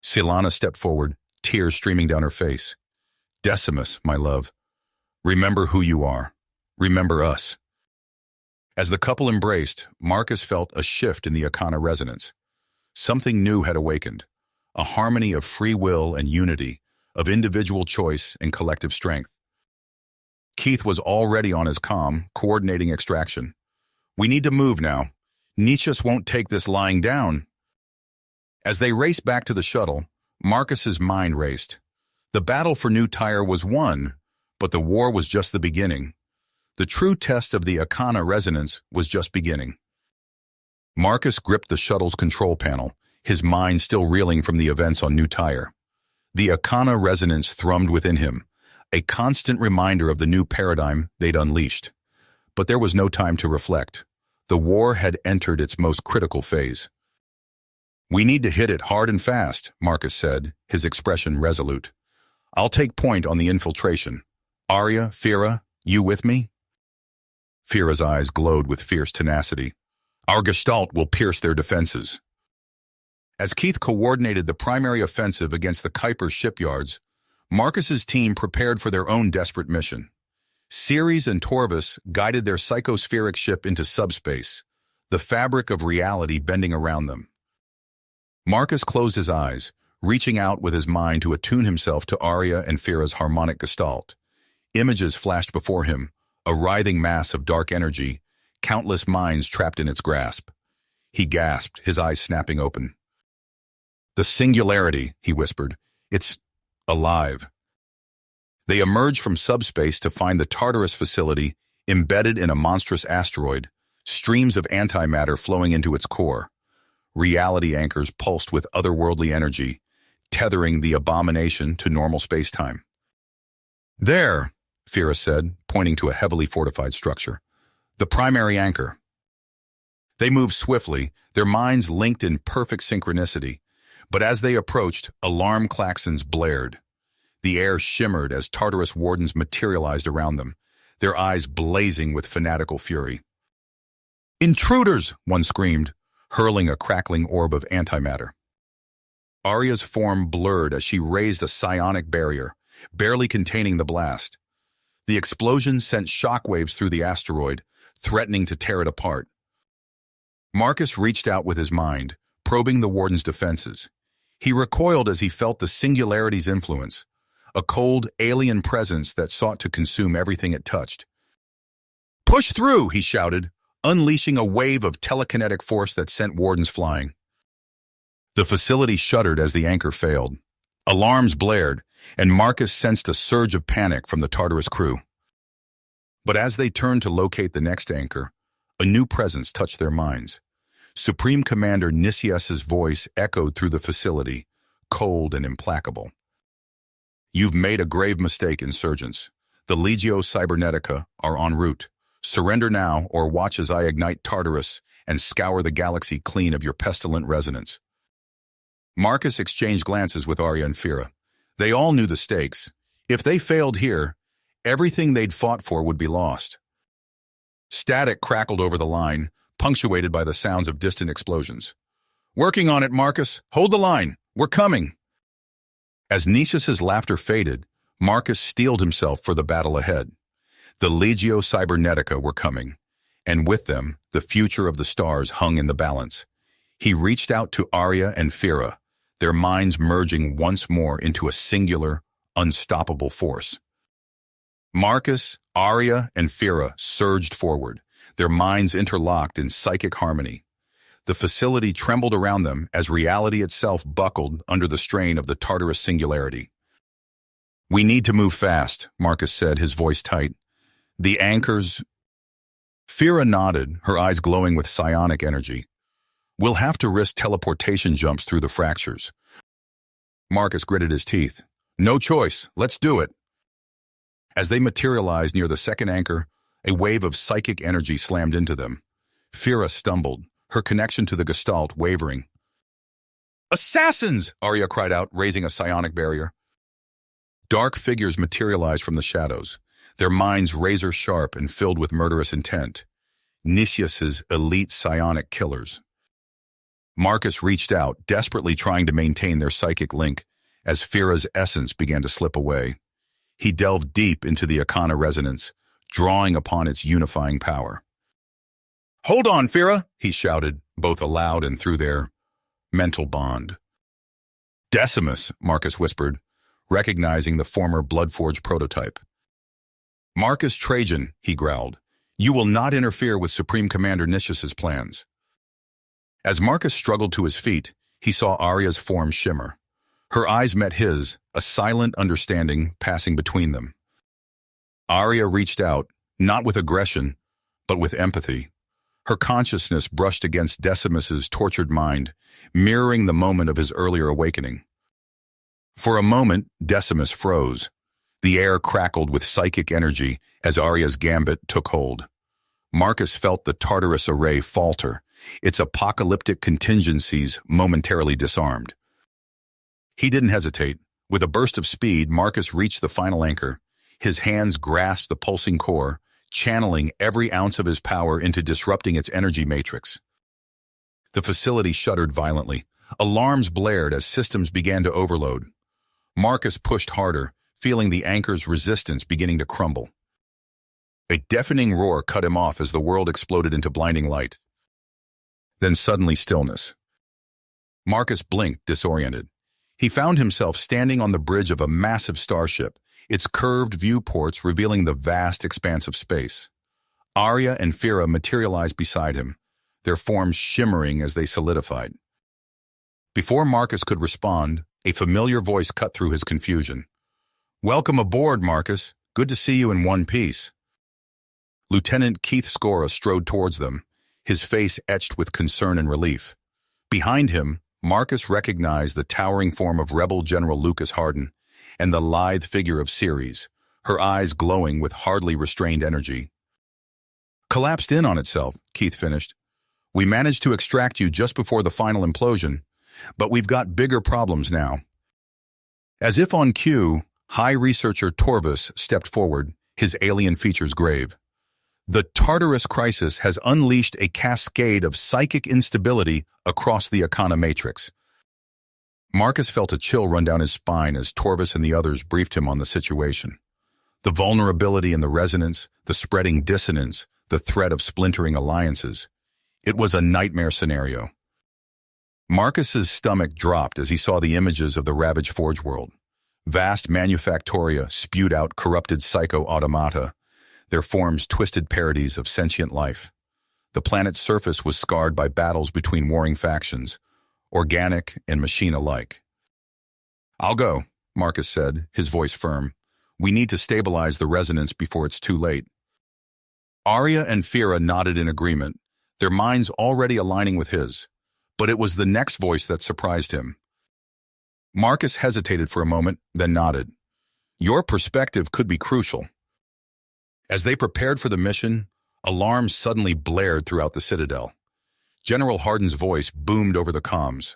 Silana stepped forward, tears streaming down her face. Decimus, my love, remember who you are. Remember us. As the couple embraced, Marcus felt a shift in the Akana resonance. Something new had awakened, a harmony of free will and unity, of individual choice and collective strength. Keith was already on his comm, coordinating extraction. We need to move now. Nikias won't take this lying down. As they raced back to the shuttle, Marcus's mind raced. The battle for New Tyre was won, but the war was just the beginning. The true test of the Akana resonance was just beginning. Marcus gripped the shuttle's control panel, his mind still reeling from the events on New Tyre. The Akana resonance thrummed within him, a constant reminder of the new paradigm they'd unleashed. But there was no time to reflect. The war had entered its most critical phase. We need to hit it hard and fast, Marcus said, his expression resolute. I'll take point on the infiltration. Arya, Fira, you with me? Fira's eyes glowed with fierce tenacity. Our gestalt will pierce their defenses. As Keith coordinated the primary offensive against the Kuiper shipyards, Marcus's team prepared for their own desperate mission. Ceres and Torvus guided their psychospheric ship into subspace, the fabric of reality bending around them. Marcus closed his eyes, reaching out with his mind to attune himself to Arya and Fira's harmonic gestalt. Images flashed before him, a writhing mass of dark energy, countless minds trapped in its grasp. He gasped, his eyes snapping open. The singularity, he whispered. It's alive. They emerged from subspace to find the Tartarus facility embedded in a monstrous asteroid, streams of antimatter flowing into its core. Reality anchors pulsed with otherworldly energy, tethering the abomination to normal space-time. There, Fira said, pointing to a heavily fortified structure. The primary anchor. They moved swiftly, their minds linked in perfect synchronicity, but as they approached, alarm klaxons blared. The air shimmered as Tartarus wardens materialized around them, their eyes blazing with fanatical fury. Intruders! One screamed, hurling a crackling orb of antimatter. Arya's form blurred as she raised a psionic barrier, barely containing the blast. The explosion sent shockwaves through the asteroid, threatening to tear it apart. Marcus reached out with his mind, probing the warden's defenses. He recoiled as he felt the singularity's influence, a cold, alien presence that sought to consume everything it touched. "Push through!" he shouted, unleashing a wave of telekinetic force that sent wardens flying. The facility shuddered as the anchor failed. Alarms blared, and Marcus sensed a surge of panic from the Tartarus crew. But as they turned to locate the next anchor, a new presence touched their minds. Supreme Commander Nicias's voice echoed through the facility, cold and implacable. "You've made a grave mistake, insurgents. The Legio Cybernetica are en route. Surrender now, or watch as I ignite Tartarus and scour the galaxy clean of your pestilent resonance." Marcus exchanged glances with Arya and Fira. They all knew the stakes. If they failed here, everything they'd fought for would be lost. Static crackled over the line, punctuated by the sounds of distant explosions. "Working on it, Marcus. Hold the line. We're coming." As Nicias's laughter faded, Marcus steeled himself for the battle ahead. The Legio Cybernetica were coming, and with them, the future of the stars hung in the balance. He reached out to Arya and Fira, their minds merging once more into a singular, unstoppable force. Marcus, Arya, and Fira surged forward, their minds interlocked in psychic harmony. The facility trembled around them as reality itself buckled under the strain of the Tartarus singularity. "We need to move fast," Marcus said, his voice tight. "The anchors—" Fira nodded, her eyes glowing with psionic energy. "We'll have to risk teleportation jumps through the fractures." Marcus gritted his teeth. "No choice. Let's do it." As they materialized near the second anchor, a wave of psychic energy slammed into them. Fira stumbled, her connection to the Gestalt wavering. "Assassins!" Arya cried out, raising a psionic barrier. Dark figures materialized from the shadows, their minds razor-sharp and filled with murderous intent. Nicias's elite psionic killers. Marcus reached out, desperately trying to maintain their psychic link, as Fira's essence began to slip away. He delved deep into the Arcana resonance, drawing upon its unifying power. "Hold on, Fira!" he shouted, both aloud and through their mental bond. "Decimus," Marcus whispered, recognizing the former Bloodforge prototype. "Marcus Trajan," he growled, "you will not interfere with Supreme Commander Nicias's plans." As Marcus struggled to his feet, he saw Arya's form shimmer. Her eyes met his, a silent understanding passing between them. Arya reached out, not with aggression, but with empathy. Her consciousness brushed against Decimus's tortured mind, mirroring the moment of his earlier awakening. For a moment, Decimus froze. The air crackled with psychic energy as Arya's gambit took hold. Marcus felt the Tartarus array falter, its apocalyptic contingencies momentarily disarmed. He didn't hesitate. With a burst of speed, Marcus reached the final anchor. His hands grasped the pulsing core, channeling every ounce of his power into disrupting its energy matrix. The facility shuddered violently. Alarms blared as systems began to overload. Marcus pushed harder, feeling the anchor's resistance beginning to crumble. A deafening roar cut him off as the world exploded into blinding light. Then suddenly stillness. Marcus blinked, disoriented. He found himself standing on the bridge of a massive starship, its curved viewports revealing the vast expanse of space. Arya and Fira materialized beside him, their forms shimmering as they solidified. Before Marcus could respond, a familiar voice cut through his confusion. "Welcome aboard, Marcus. Good to see you in one piece." Lieutenant Keith Scora strode towards them, his face etched with concern and relief. Behind him, Marcus recognized the towering form of Rebel General Lucas Hardin and the lithe figure of Ceres, her eyes glowing with hardly restrained energy. "Collapsed in on itself," Keith finished. "We managed to extract you just before the final implosion, but we've got bigger problems now." As if on cue, High Researcher Torvus stepped forward, his alien features grave. "The Tartarus crisis has unleashed a cascade of psychic instability across the Arcana Matrix." Marcus felt a chill run down his spine as Torvus and the others briefed him on the situation. The vulnerability in the resonance, the spreading dissonance, the threat of splintering alliances. It was a nightmare scenario. Marcus's stomach dropped as he saw the images of the ravaged Forge world. Vast manufactoria spewed out corrupted psycho-automata, their forms twisted parodies of sentient life. The planet's surface was scarred by battles between warring factions, organic and machine alike. "I'll go," Marcus said, his voice firm. "We need to stabilize the resonance before it's too late." Arya and Fira nodded in agreement, their minds already aligning with his. But it was the next voice that surprised him. Marcus hesitated for a moment, then nodded. "Your perspective could be crucial." As they prepared for the mission, alarms suddenly blared throughout the Citadel. General Hardin's voice boomed over the comms.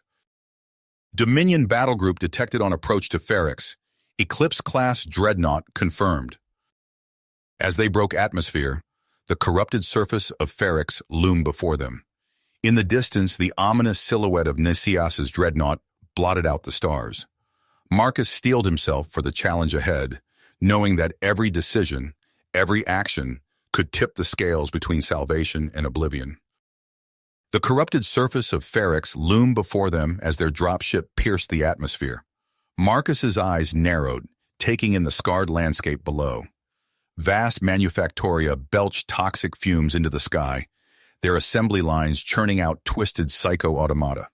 "Dominion battle group detected on approach to Ferrix. Eclipse-class dreadnought confirmed." As they broke atmosphere, the corrupted surface of Ferrix loomed before them. In the distance, the ominous silhouette of Nicias's dreadnought blotted out the stars. Marcus steeled himself for the challenge ahead, knowing that every decision, every action, could tip the scales between salvation and oblivion. The corrupted surface of Ferrix loomed before them as their dropship pierced the atmosphere. Marcus's eyes narrowed, taking in the scarred landscape below. Vast manufactoria belched toxic fumes into the sky, their assembly lines churning out twisted psycho-automata.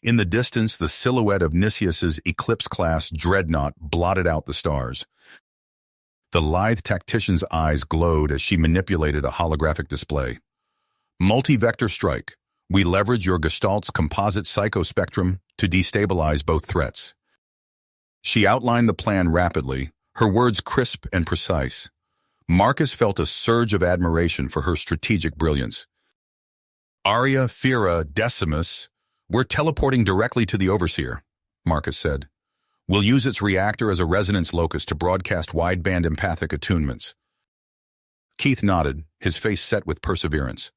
In the distance, the silhouette of Nicias's Eclipse-class dreadnought blotted out the stars. The lithe tactician's eyes glowed as she manipulated a holographic display. "Multi-vector strike. We leverage your Gestalt's composite psychospectrum to destabilize both threats." She outlined the plan rapidly, her words crisp and precise. Marcus felt a surge of admiration for her strategic brilliance. "Arya, Fira, Decimus, we're teleporting directly to the Overseer," Marcus said. "We'll use its reactor as a resonance locus to broadcast wideband empathic attunements." Keith nodded, his face set with perseverance.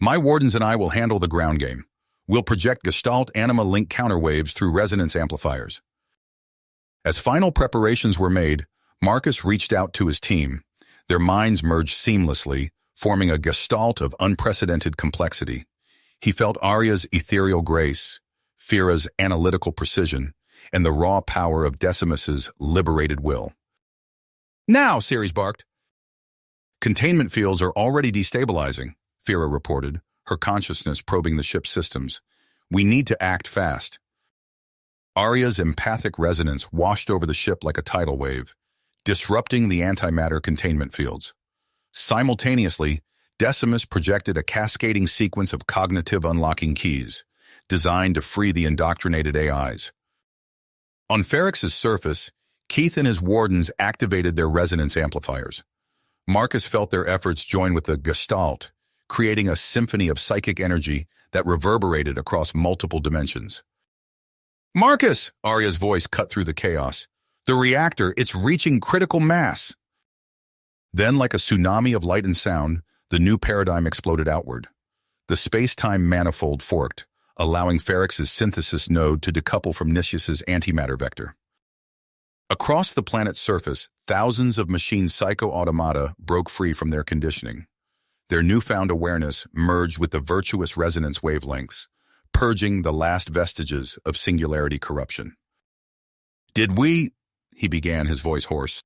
"My wardens and I will handle the ground game. We'll project Gestalt Anima link counterwaves through resonance amplifiers." As final preparations were made, Marcus reached out to his team. Their minds merged seamlessly, forming a gestalt of unprecedented complexity. He felt Arya's ethereal grace, Fira's analytical precision, and the raw power of Decimus's liberated will. "Now," Ceres barked. "Containment fields are already destabilizing," Fira reported, her consciousness probing the ship's systems. "We need to act fast." Arya's empathic resonance washed over the ship like a tidal wave, disrupting the antimatter containment fields. Simultaneously, Decimus projected a cascading sequence of cognitive unlocking keys, designed to free the indoctrinated AIs. On Ferrix's surface, Keith and his wardens activated their resonance amplifiers. Marcus felt their efforts join with the Gestalt, creating a symphony of psychic energy that reverberated across multiple dimensions. "Marcus!" Arya's voice cut through the chaos. "The reactor, it's reaching critical mass." Then, like a tsunami of light and sound, the new paradigm exploded outward. The space-time manifold forked, allowing Ferrix's synthesis node to decouple from Nicias's antimatter vector. Across the planet's surface, thousands of machine psycho-automata broke free from their conditioning. Their newfound awareness merged with the virtuous resonance wavelengths, purging the last vestiges of singularity corruption. "Did we—" he began, his voice hoarse.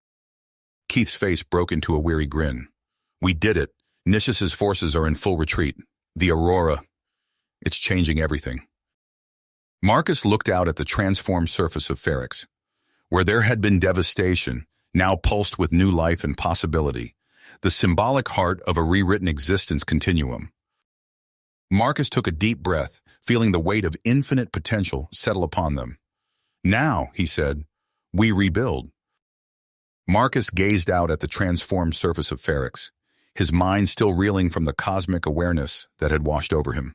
Keith's face broke into a weary grin. "We did it. Nicias's forces are in full retreat. The Aurora, it's changing everything." Marcus looked out at the transformed surface of Ferrix. Where there had been devastation, now pulsed with new life and possibility, the symbolic heart of a rewritten existence continuum. Marcus took a deep breath, feeling the weight of infinite potential settle upon them. "Now," he said, "we rebuild." Marcus gazed out at the transformed surface of Ferrix, his mind still reeling from the cosmic awareness that had washed over him.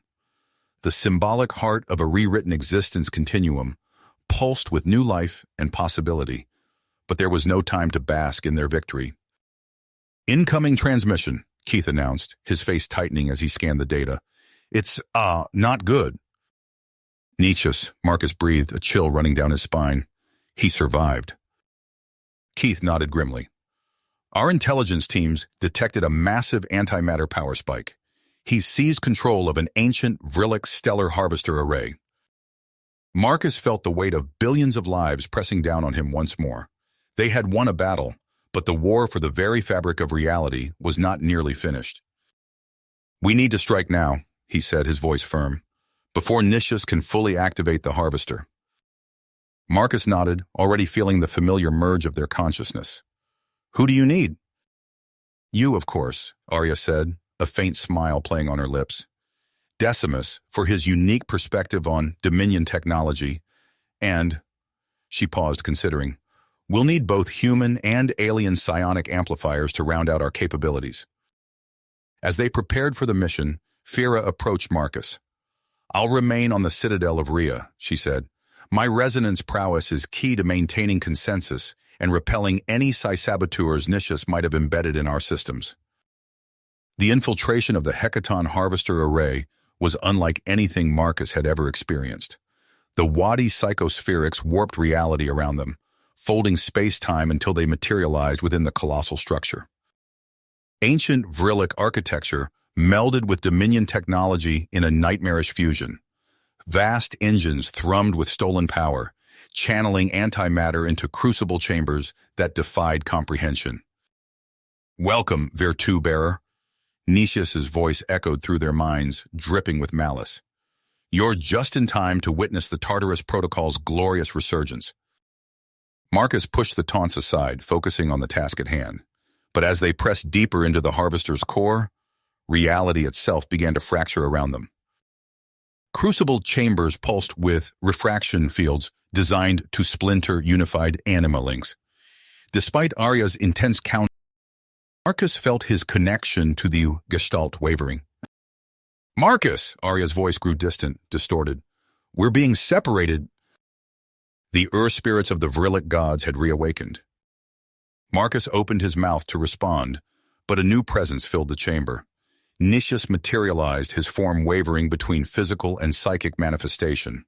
The symbolic heart of a rewritten existence continuum pulsed with new life and possibility, but there was no time to bask in their victory. "Incoming transmission," Keith announced, his face tightening as he scanned the data. "It's, not good." "Nicias," Marcus breathed, a chill running down his spine. "He survived." Keith nodded grimly. "Our intelligence teams detected a massive antimatter power spike. He's seized control of an ancient Vrilic stellar harvester array." Marcus felt the weight of billions of lives pressing down on him once more. They had won a battle, but the war for the very fabric of reality was not nearly finished. "We need to strike now," he said, his voice firm, "before Nicias can fully activate the harvester." Marcus nodded, already feeling the familiar merge of their consciousness. "Who do you need?" "You, of course," Arya said, a faint smile playing on her lips. "Decimus, for his unique perspective on Dominion technology, and," she paused considering, "we'll need both human and alien psionic amplifiers to round out our capabilities." As they prepared for the mission, Fira approached Marcus. "I'll remain on the Citadel of Rhea," she said. "My resonance prowess is key to maintaining consensus and repelling any psi-saboteurs Nicias might have embedded in our systems." The infiltration of the Hecaton Harvester Array was unlike anything Marcus had ever experienced. The Wadi psychospherics warped reality around them, folding space-time until they materialized within the colossal structure. Ancient Vrilic architecture melded with Dominion technology in a nightmarish fusion. Vast engines thrummed with stolen power, channeling antimatter into crucible chambers that defied comprehension. "Welcome, Virtue-bearer." Nicias's voice echoed through their minds, dripping with malice. "You're just in time to witness the Tartarus Protocol's glorious resurgence." Marcus pushed the taunts aside, focusing on the task at hand. But as they pressed deeper into the Harvester's core, reality itself began to fracture around them. Crucible chambers pulsed with refraction fields designed to splinter unified anima links. Despite Arya's intense counter, Marcus felt his connection to the Gestalt wavering. "Marcus!" Arya's voice grew distant, distorted. "We're being separated." The spirits of the Vrilic gods had reawakened. Marcus opened his mouth to respond, but a new presence filled the chamber. Nicias materialized, his form wavering between physical and psychic manifestation.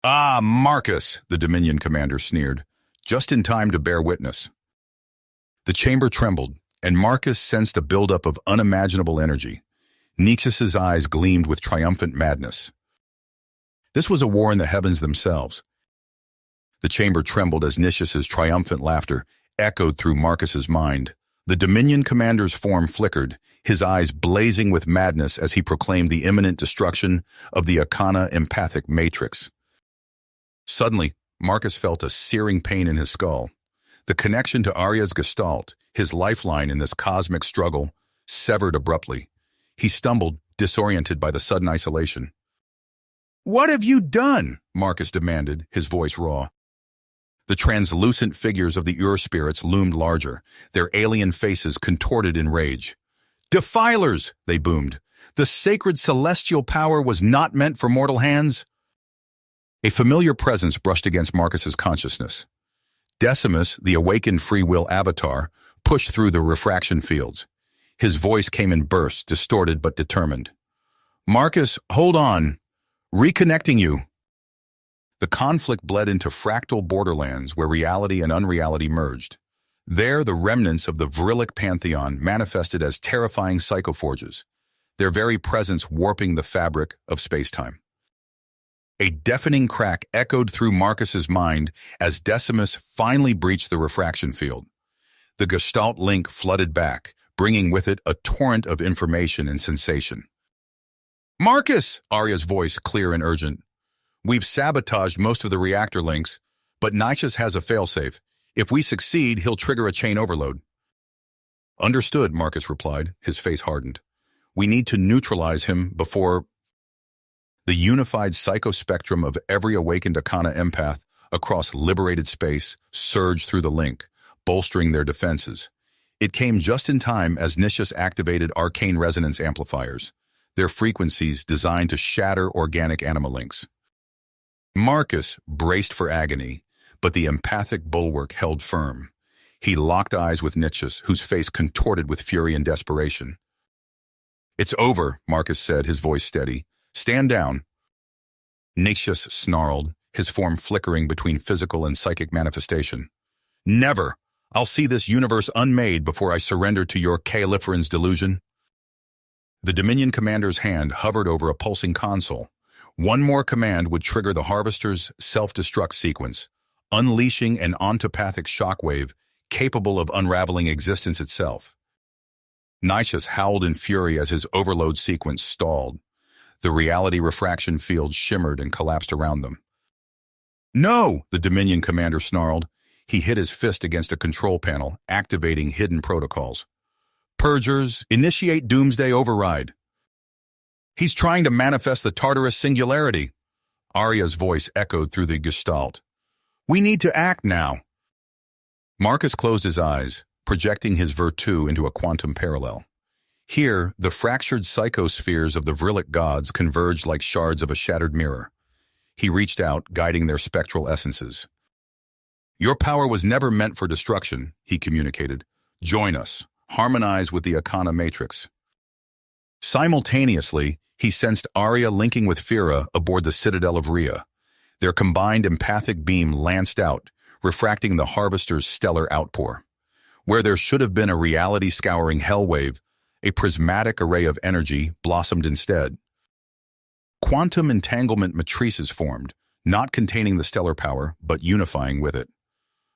"Ah, Marcus!" the Dominion commander sneered, just in time to bear witness. The chamber trembled, and Marcus sensed a buildup of unimaginable energy. Nicias's eyes gleamed with triumphant madness. This was a war in the heavens themselves. The chamber trembled as Nicias's triumphant laughter echoed through Marcus's mind. The Dominion commander's form flickered, his eyes blazing with madness as he proclaimed the imminent destruction of the Akana empathic matrix. Suddenly, Marcus felt a searing pain in his skull. The connection to Arya's Gestalt, his lifeline in this cosmic struggle, severed abruptly. He stumbled, disoriented by the sudden isolation. "What have you done?" Marcus demanded, his voice raw. The translucent figures of the spirits loomed larger, their alien faces contorted in rage. Defilers, they boomed. The sacred celestial power was not meant for mortal hands. A familiar presence brushed against Marcus's consciousness. Decimus, the awakened free will avatar, pushed through the refraction fields. His voice came in bursts, distorted but determined. Marcus, hold on. Reconnecting you. The conflict bled into fractal borderlands where reality and unreality merged. There, the remnants of the Vrilic pantheon manifested as terrifying psychoforges, their very presence warping the fabric of space-time. A deafening crack echoed through Marcus's mind as Decimus finally breached the refraction field. The Gestalt link flooded back, bringing with it a torrent of information and sensation. Marcus! Arya's voice, clear and urgent. We've sabotaged most of the reactor links, but Nicias has a failsafe. If we succeed, he'll trigger a chain overload. Understood, Marcus replied, his face hardened. We need to neutralize him before... The unified psychospectrum of every awakened Arcana empath across liberated space surged through the link, bolstering their defenses. It came just in time as Nicias activated arcane resonance amplifiers, their frequencies designed to shatter organic anima links. Marcus braced for agony, but the empathic bulwark held firm. He locked eyes with Nicias, whose face contorted with fury and desperation. It's over, Marcus said, his voice steady. Stand down. Nicias snarled, his form flickering between physical and psychic manifestation. Never! I'll see this universe unmade before I surrender to your Caeliferan's delusion. The Dominion commander's hand hovered over a pulsing console. One more command would trigger the Harvester's self-destruct sequence, unleashing an ontopathic shockwave capable of unraveling existence itself. Nicias howled in fury as his overload sequence stalled. The reality refraction field shimmered and collapsed around them. No! The Dominion commander snarled. He hit his fist against a control panel, activating hidden protocols. Purgers, initiate Doomsday Override. He's trying to manifest the Tartarus singularity. Arya's voice echoed through the Gestalt. We need to act now. Marcus closed his eyes, projecting his Virtu into a quantum parallel. Here, the fractured psychospheres of the Vrilic gods converged like shards of a shattered mirror. He reached out, guiding their spectral essences. Your power was never meant for destruction, he communicated. Join us. Harmonize with the Arcana matrix. Simultaneously, he sensed Arya linking with Fira aboard the Citadel of Rhea. Their combined empathic beam lanced out, refracting the Harvester's stellar outpour. Where there should have been a reality-scouring hellwave, a prismatic array of energy blossomed instead. Quantum entanglement matrices formed, not containing the stellar power, but unifying with it.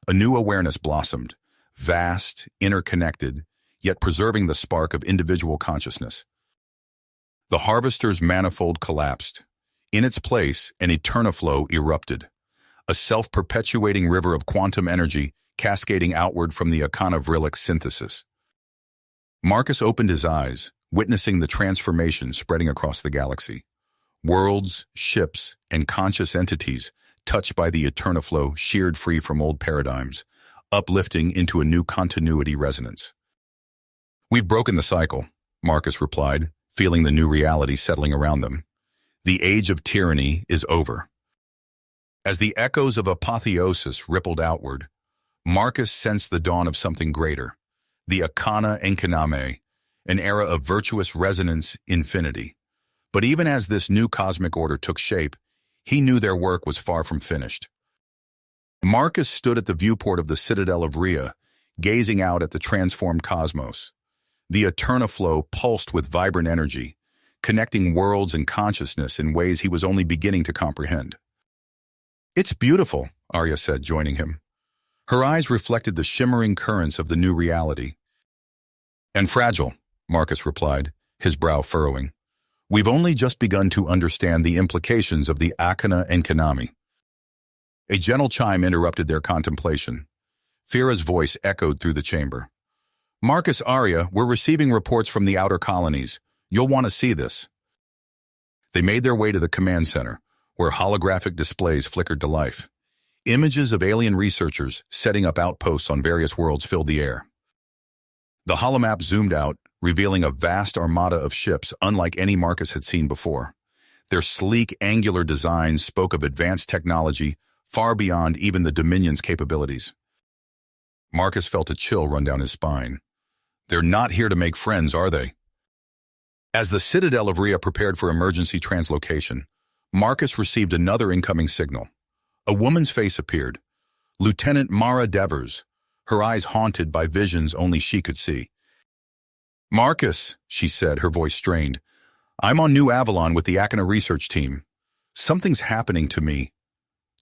A new awareness blossomed, vast, interconnected, yet preserving the spark of individual consciousness. The Harvester's manifold collapsed. In its place, an eterniflow erupted, a self-perpetuating river of quantum energy cascading outward from the Arcana Vrilic synthesis. Marcus opened his eyes, witnessing the transformation spreading across the galaxy. Worlds, ships, and conscious entities touched by the eterniflow sheared free from old paradigms, uplifting into a new continuity resonance. We've broken the cycle, Marcus replied, feeling the new reality settling around them. The age of tyranny is over. As the echoes of apotheosis rippled outward, Marcus sensed the dawn of something greater, the Arcana Enkaname, an era of virtuous resonance infinity. But even as this new cosmic order took shape, he knew their work was far from finished. Marcus stood at the viewport of the Citadel of Rhea, gazing out at the transformed cosmos. The eterniflow pulsed with vibrant energy, connecting worlds and consciousness in ways he was only beginning to comprehend. It's beautiful, Arya said, joining him. Her eyes reflected the shimmering currents of the new reality. And fragile, Marcus replied, his brow furrowing. We've only just begun to understand the implications of the Arcana Enkaname. A gentle chime interrupted their contemplation. Fira's voice echoed through the chamber. Marcus, Arya, we're receiving reports from the outer colonies. You'll want to see this. They made their way to the command center, where holographic displays flickered to life. Images of alien researchers setting up outposts on various worlds filled the air. The holomap zoomed out, revealing a vast armada of ships unlike any Marcus had seen before. Their sleek, angular designs spoke of advanced technology far beyond even the Dominion's capabilities. Marcus felt a chill run down his spine. They're not here to make friends, are they? As the Citadel of Rhea prepared for emergency translocation, Marcus received another incoming signal. A woman's face appeared. Lieutenant Mara Devers, her eyes haunted by visions only she could see. "Marcus," she said, her voice strained, "I'm on New Avalon with the Akana research team. Something's happening to me.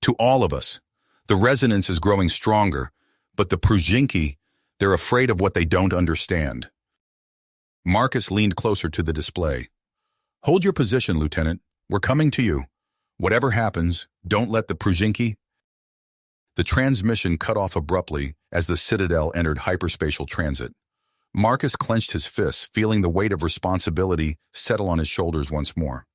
To all of us. The resonance is growing stronger, but the Prujinki, they're afraid of what they don't understand." Marcus leaned closer to the display. "Hold your position, Lieutenant. We're coming to you. Whatever happens, don't let the Prujinki—" The transmission cut off abruptly as the Citadel entered hyperspatial transit. Marcus clenched his fists, feeling the weight of responsibility settle on his shoulders once more.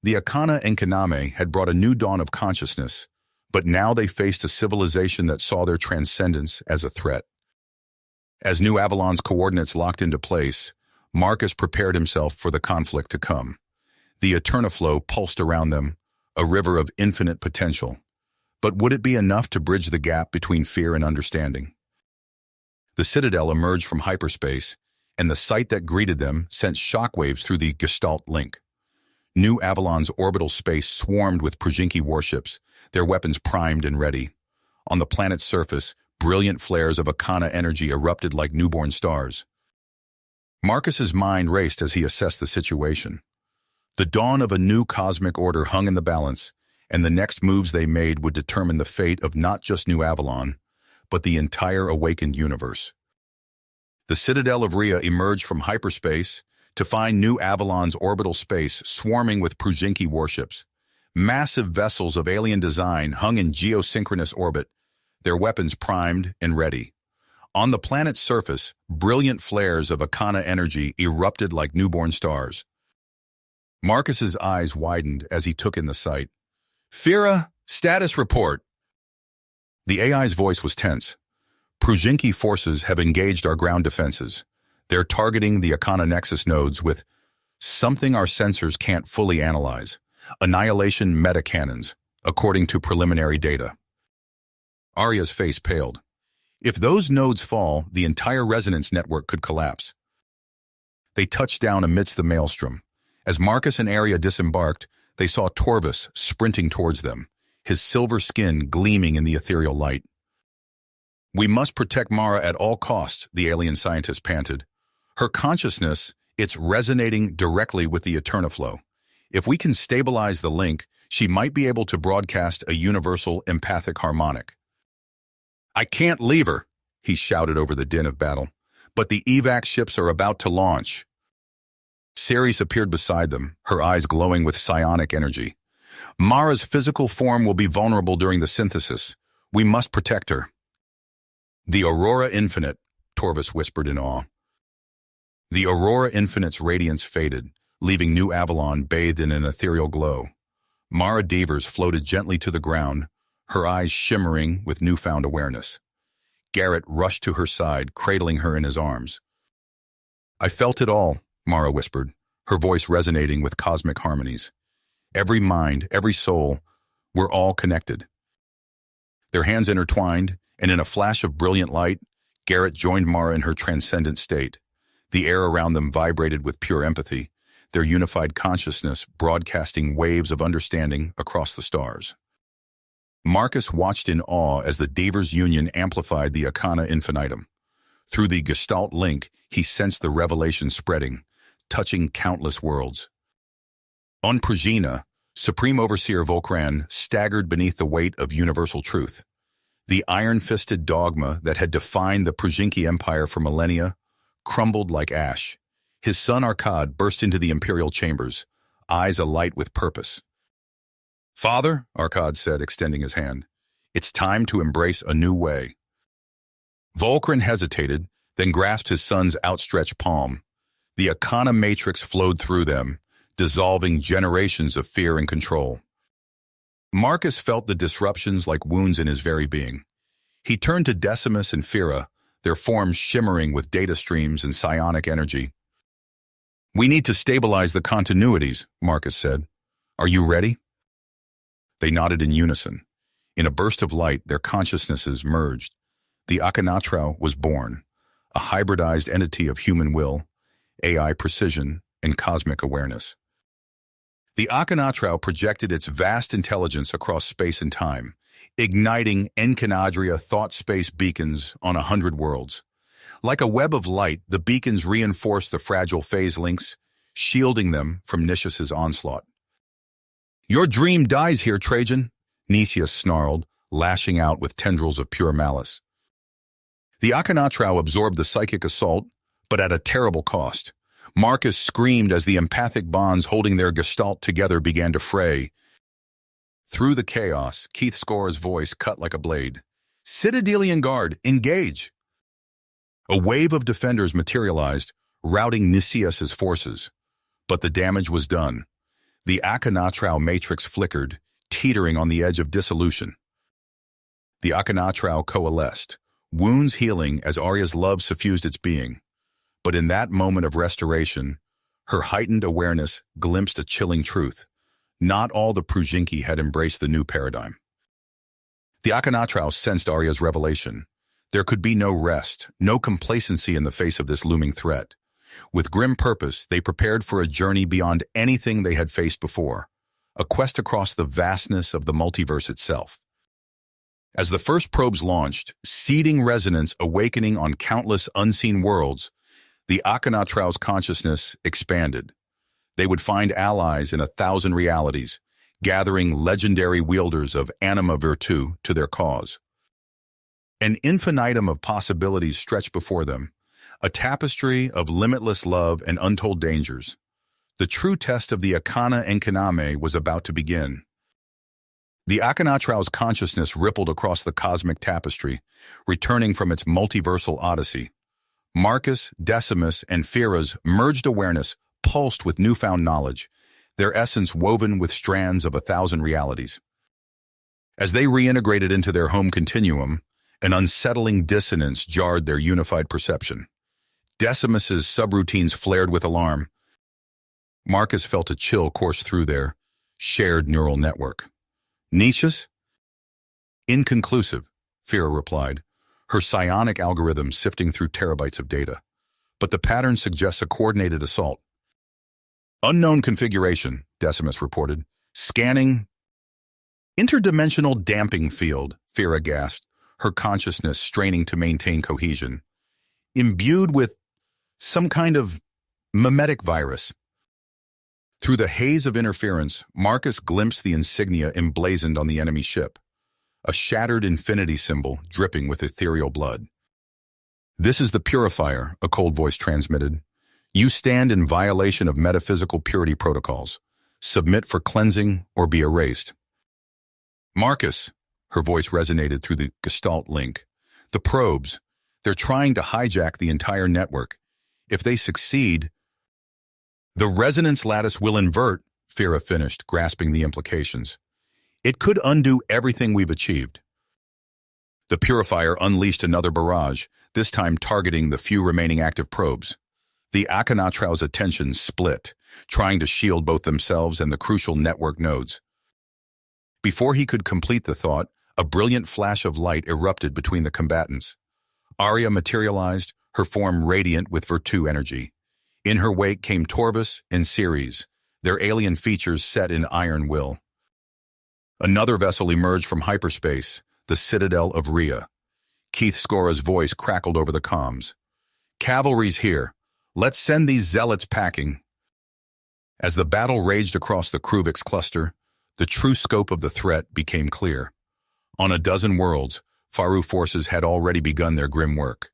The Akana and Kaname had brought a new dawn of consciousness, but now they faced a civilization that saw their transcendence as a threat. As New Avalon's coordinates locked into place, Marcus prepared himself for the conflict to come. The Eterniflow pulsed around them, a river of infinite potential. But would it be enough to bridge the gap between fear and understanding? The Citadel emerged from hyperspace, and the sight that greeted them sent shockwaves through the Gestalt link. New Avalon's orbital space swarmed with Prujinki warships, their weapons primed and ready. On the planet's surface, brilliant flares of Akana energy erupted like newborn stars. Marcus's mind raced as he assessed the situation. The dawn of a new cosmic order hung in the balance, and the next moves they made would determine the fate of not just New Avalon, but the entire awakened universe. The Citadel of Rhea emerged from hyperspace to find New Avalon's orbital space swarming with Prujinki warships. Massive vessels of alien design hung in geosynchronous orbit, their weapons primed and ready. On the planet's surface, brilliant flares of Akana energy erupted like newborn stars. Marcus's eyes widened as he took in the sight. "Fira, status report." The AI's voice was tense. "Prujinki forces have engaged our ground defenses. They're targeting the Akana Nexus nodes with something our sensors can't fully analyze. Annihilation metacannons, according to preliminary data." Arya's face paled. If those nodes fall, the entire resonance network could collapse. They touched down amidst the maelstrom. As Marcus and Arya disembarked, they saw Torvus sprinting towards them, his silver skin gleaming in the ethereal light. "We must protect Mara at all costs," the alien scientist panted. "Her consciousness, it's resonating directly with the Eterniflow. If we can stabilize the link, she might be able to broadcast a universal empathic harmonic." "I can't leave her," he shouted over the din of battle. "But the evac ships are about to launch." Ceres appeared beside them, her eyes glowing with psionic energy. "Mara's physical form will be vulnerable during the synthesis. We must protect her." "The Aurora Infinite," Torvus whispered in awe. The Aurora Infinite's radiance faded, leaving New Avalon bathed in an ethereal glow. Mara Devers floated gently to the ground, her eyes shimmering with newfound awareness. Garrett rushed to her side, cradling her in his arms. "I felt it all," Mara whispered, her voice resonating with cosmic harmonies. "Every mind, every soul, we're all connected." Their hands intertwined, and in a flash of brilliant light, Garrett joined Mara in her transcendent state. The air around them vibrated with pure empathy, their unified consciousness broadcasting waves of understanding across the stars. Marcus watched in awe as the Devers Union amplified the Akana infinitum. Through the Gestalt link, he sensed the revelation spreading, touching countless worlds. On Prajina, Supreme Overseer Volcran staggered beneath the weight of universal truth. The iron-fisted dogma that had defined the Prujinki Empire for millennia crumbled like ash. His son Arkad burst into the imperial chambers, eyes alight with purpose. "Father," Arkad said, extending his hand, "it's time to embrace a new way." Volcran hesitated, then grasped his son's outstretched palm. The Akana matrix flowed through them, dissolving generations of fear and control. Marcus felt the disruptions like wounds in his very being. He turned to Decimus and Fira, their forms shimmering with data streams and psionic energy. We need to stabilize the continuities, Marcus said. Are you ready? They nodded in unison. In a burst of light, their consciousnesses merged. The Akhenatrau was born, a hybridized entity of human will, AI precision, and cosmic awareness. The Akhenatrau projected its vast intelligence across space and time, igniting Encanadria thought space beacons on 100 worlds. Like a web of light, the beacons reinforced the fragile phase links, shielding them from Nicias's onslaught. Your dream dies here, Trajan, Nicias snarled, lashing out with tendrils of pure malice. The Akhenatrau absorbed the psychic assault, but at a terrible cost. Marcus screamed as the empathic bonds holding their gestalt together began to fray. Through the chaos, Keith Score's voice cut like a blade. Citadelian Guard, engage! A wave of defenders materialized, routing Nicias's forces. But the damage was done. The Akhenatrau matrix flickered, teetering on the edge of dissolution. The Akhenatrau coalesced, wounds healing as Arya's love suffused its being. But in that moment of restoration, her heightened awareness glimpsed a chilling truth. Not all the Prujinki had embraced the new paradigm. The Akhenatrau sensed Arya's revelation. There could be no rest, no complacency in the face of this looming threat. With grim purpose, they prepared for a journey beyond anything they had faced before, a quest across the vastness of the multiverse itself. As the first probes launched, seeding resonance awakening on countless unseen worlds, the Akhenatrau's consciousness expanded. They would find allies in 1,000 realities, gathering legendary wielders of anima virtu to their cause. An infinitum of possibilities stretched before them, a tapestry of limitless love and untold dangers. The true test of the Akana Enkaname was about to begin. The Akhenatrau's consciousness rippled across the cosmic tapestry, returning from its multiversal odyssey. Marcus, Decimus, and Fira's merged awareness pulsed with newfound knowledge, their essence woven with strands of 1,000 realities. As they reintegrated into their home continuum, an unsettling dissonance jarred their unified perception. Decimus's subroutines flared with alarm. Marcus felt a chill course through their shared neural network. Nicias? Inconclusive, Fira replied, her psionic algorithm sifting through terabytes of data. But the pattern suggests a coordinated assault. Unknown configuration, Decimus reported. Scanning. Interdimensional damping field, Fira gasped, her consciousness straining to maintain cohesion. Imbued with some kind of mimetic virus. Through the haze of interference, Marcus glimpsed the insignia emblazoned on the enemy ship, a shattered infinity symbol dripping with ethereal blood. This is the Purifier, a cold voice transmitted. You stand in violation of metaphysical purity protocols. Submit for cleansing or be erased. Marcus, her voice resonated through the Gestalt link. The probes, they're trying to hijack the entire network. If they succeed, the resonance lattice will invert, Fira finished, grasping the implications. It could undo everything we've achieved. The Purifier unleashed another barrage, this time targeting the few remaining active probes. The Akhenatrau's attention split, trying to shield both themselves and the crucial network nodes. Before he could complete the thought, a brilliant flash of light erupted between the combatants. Arya materialized, her form radiant with Virtu energy. In her wake came Torvus and Ceres, their alien features set in iron will. Another vessel emerged from hyperspace, the Citadel of Rhea. Keith Scora's voice crackled over the comms. Cavalry's here. Let's send these zealots packing. As the battle raged across the Kruvix cluster, the true scope of the threat became clear. On a dozen worlds, Faru forces had already begun their grim work.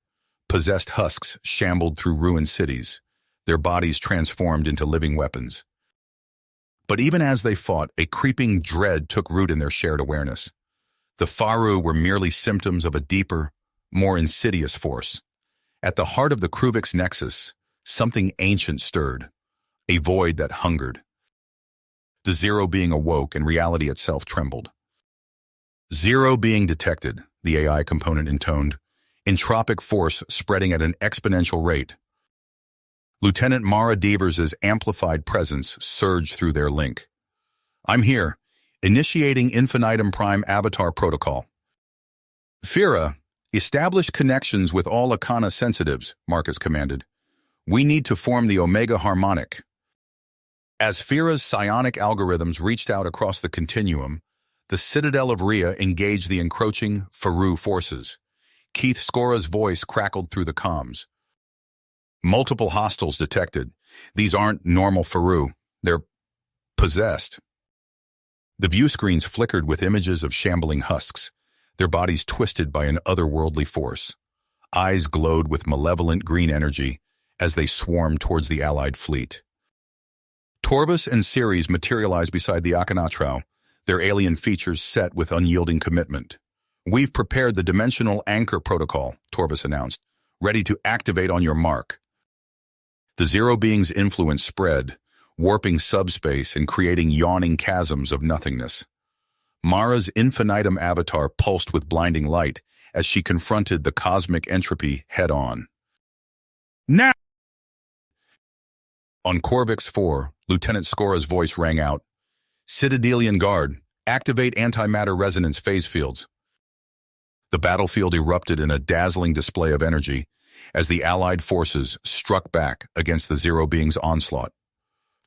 Possessed husks shambled through ruined cities, their bodies transformed into living weapons. But even as they fought, a creeping dread took root in their shared awareness. The Faru were merely symptoms of a deeper, more insidious force. At the heart of the Kruvix nexus, something ancient stirred, a void that hungered. The Zero being awoke and reality itself trembled. Zero being detected, the AI component intoned, entropic force spreading at an exponential rate. Lieutenant Mara Devers' amplified presence surged through their link. "I'm here, initiating Infinitum Prime Avatar Protocol." "Fira, establish connections with all Akana sensitives," Marcus commanded. "We need to form the Omega Harmonic." As Fira's psionic algorithms reached out across the continuum, the Citadel of Rhea engaged the encroaching Faru forces. Keith Skora's voice crackled through the comms. "Multiple hostiles detected. These aren't normal Faru. They're possessed." The view screens flickered with images of shambling husks, their bodies twisted by an otherworldly force. Eyes glowed with malevolent green energy as they swarmed towards the Allied fleet. Torvus and Ceres materialized beside the Akhenatrau, their alien features set with unyielding commitment. "We've prepared the Dimensional Anchor Protocol," Torvus announced, "ready to activate on your mark." The Zero Being's influence spread, warping subspace and creating yawning chasms of nothingness. Mara's infinitum avatar pulsed with blinding light as she confronted the cosmic entropy head-on. "Now!" On Corvix 4, Lieutenant Skora's voice rang out. "Citadelian Guard, activate antimatter resonance phase fields." The battlefield erupted in a dazzling display of energy as the Allied forces struck back against the Zero Being's onslaught.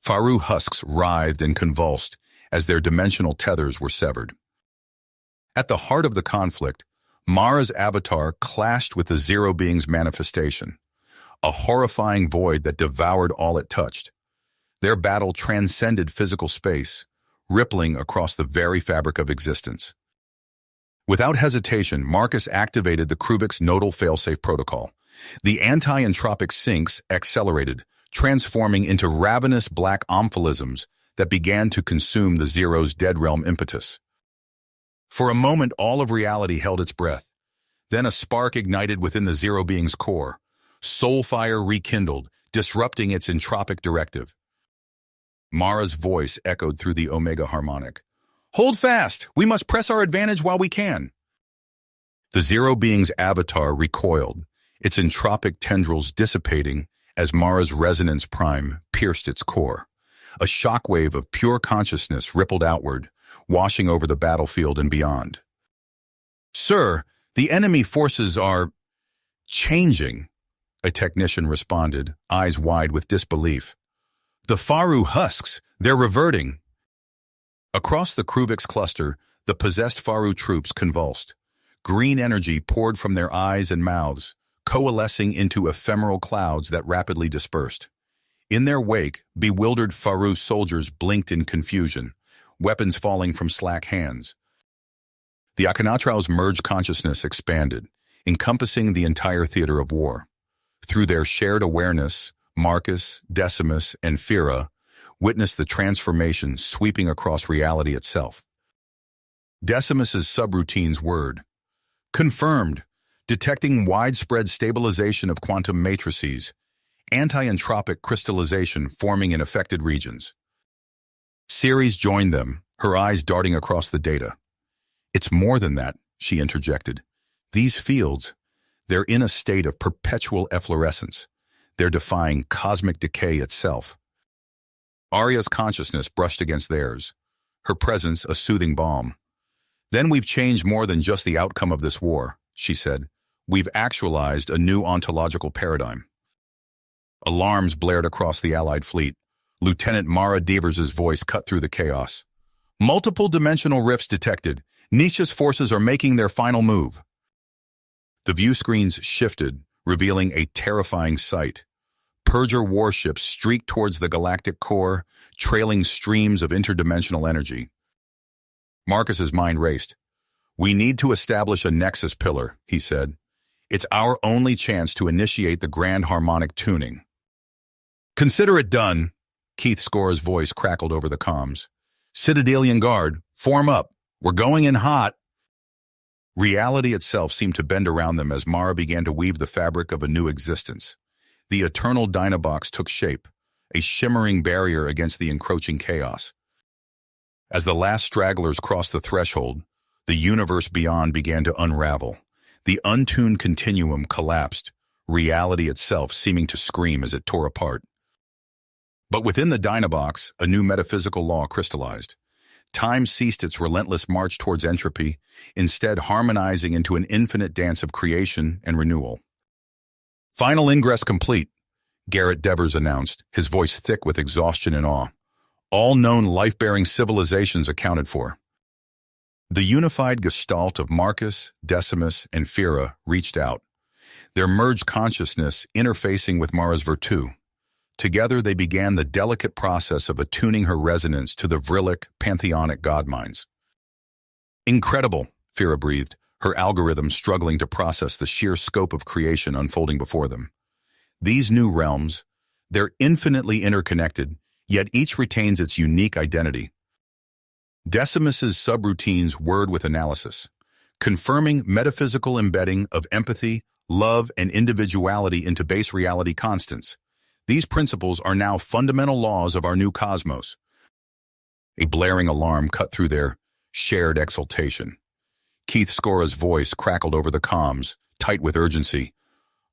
Faru husks writhed and convulsed as their dimensional tethers were severed. At the heart of the conflict, Mara's avatar clashed with the Zero Being's manifestation, a horrifying void that devoured all it touched. Their battle transcended physical space, rippling across the very fabric of existence. Without hesitation, Marcus activated the Kruvix Nodal Failsafe Protocol. The anti-entropic sinks accelerated, transforming into ravenous black omphalisms that began to consume the Zero's dead realm impetus. For a moment, all of reality held its breath. Then a spark ignited within the Zero Being's core. Soul fire rekindled, disrupting its entropic directive. Mara's voice echoed through the Omega Harmonic. "Hold fast! We must press our advantage while we can!" The Zero Being's avatar recoiled, its entropic tendrils dissipating as Mara's resonance prime pierced its core. A shockwave of pure consciousness rippled outward, washing over the battlefield and beyond. "Sir, the enemy forces are changing," a technician responded, eyes wide with disbelief. "The Faru husks, they're reverting." Across the Kruvix cluster, the possessed Faru troops convulsed. Green energy poured from their eyes and mouths, coalescing into ephemeral clouds that rapidly dispersed. In their wake, bewildered Faru soldiers blinked in confusion, weapons falling from slack hands. The Akhenatrau's merged consciousness expanded, encompassing the entire theater of war. Through their shared awareness, Marcus, Decimus, and Fira witnessed the transformation sweeping across reality itself. Decimus's subroutine's word. "Confirmed. Detecting widespread stabilization of quantum matrices. Anti-entropic crystallization forming in affected regions." Ceres joined them, her eyes darting across the data. "It's more than that," she interjected. "These fields, they're in a state of perpetual efflorescence. They're defying cosmic decay itself." Arya's consciousness brushed against theirs, her presence a soothing balm. "Then we've changed more than just the outcome of this war," she said. "We've actualized a new ontological paradigm." Alarms blared across the Allied fleet. Lieutenant Mara Devers' voice cut through the chaos. "Multiple dimensional rifts detected. Nisha's forces are making their final move." The view screens shifted, revealing a terrifying sight. Purger warships streaked towards the galactic core, trailing streams of interdimensional energy. Marcus's mind raced. "We need to establish a nexus pillar," he said. "It's our only chance to initiate the grand harmonic tuning." "Consider it done," Keith Skora's voice crackled over the comms. "Citadelian Guard, form up. We're going in hot." Reality itself seemed to bend around them as Mara began to weave the fabric of a new existence. The eternal Dynabox took shape, a shimmering barrier against the encroaching chaos. As the last stragglers crossed the threshold, the universe beyond began to unravel. The untuned continuum collapsed, reality itself seeming to scream as it tore apart. But within the Dynabox, a new metaphysical law crystallized. Time ceased its relentless march towards entropy, instead harmonizing into an infinite dance of creation and renewal. Final ingress complete, Garrett Devers announced, his voice thick with exhaustion and awe. All known life-bearing civilizations accounted for. The unified gestalt of Marcus, Decimus, and Fira reached out, their merged consciousness interfacing with Mara's Virtu. Together they began the delicate process of attuning her resonance to the Vrillic, pantheonic godminds. Incredible, Fira breathed, her algorithm struggling to process the sheer scope of creation unfolding before them. These new realms, they're infinitely interconnected, yet each retains its unique identity. Decimus's subroutines whirred with analysis, confirming metaphysical embedding of empathy, love, and individuality into base reality constants. These principles are now fundamental laws of our new cosmos. A blaring alarm cut through their shared exultation. Keith Scora's voice crackled over the comms, tight with urgency.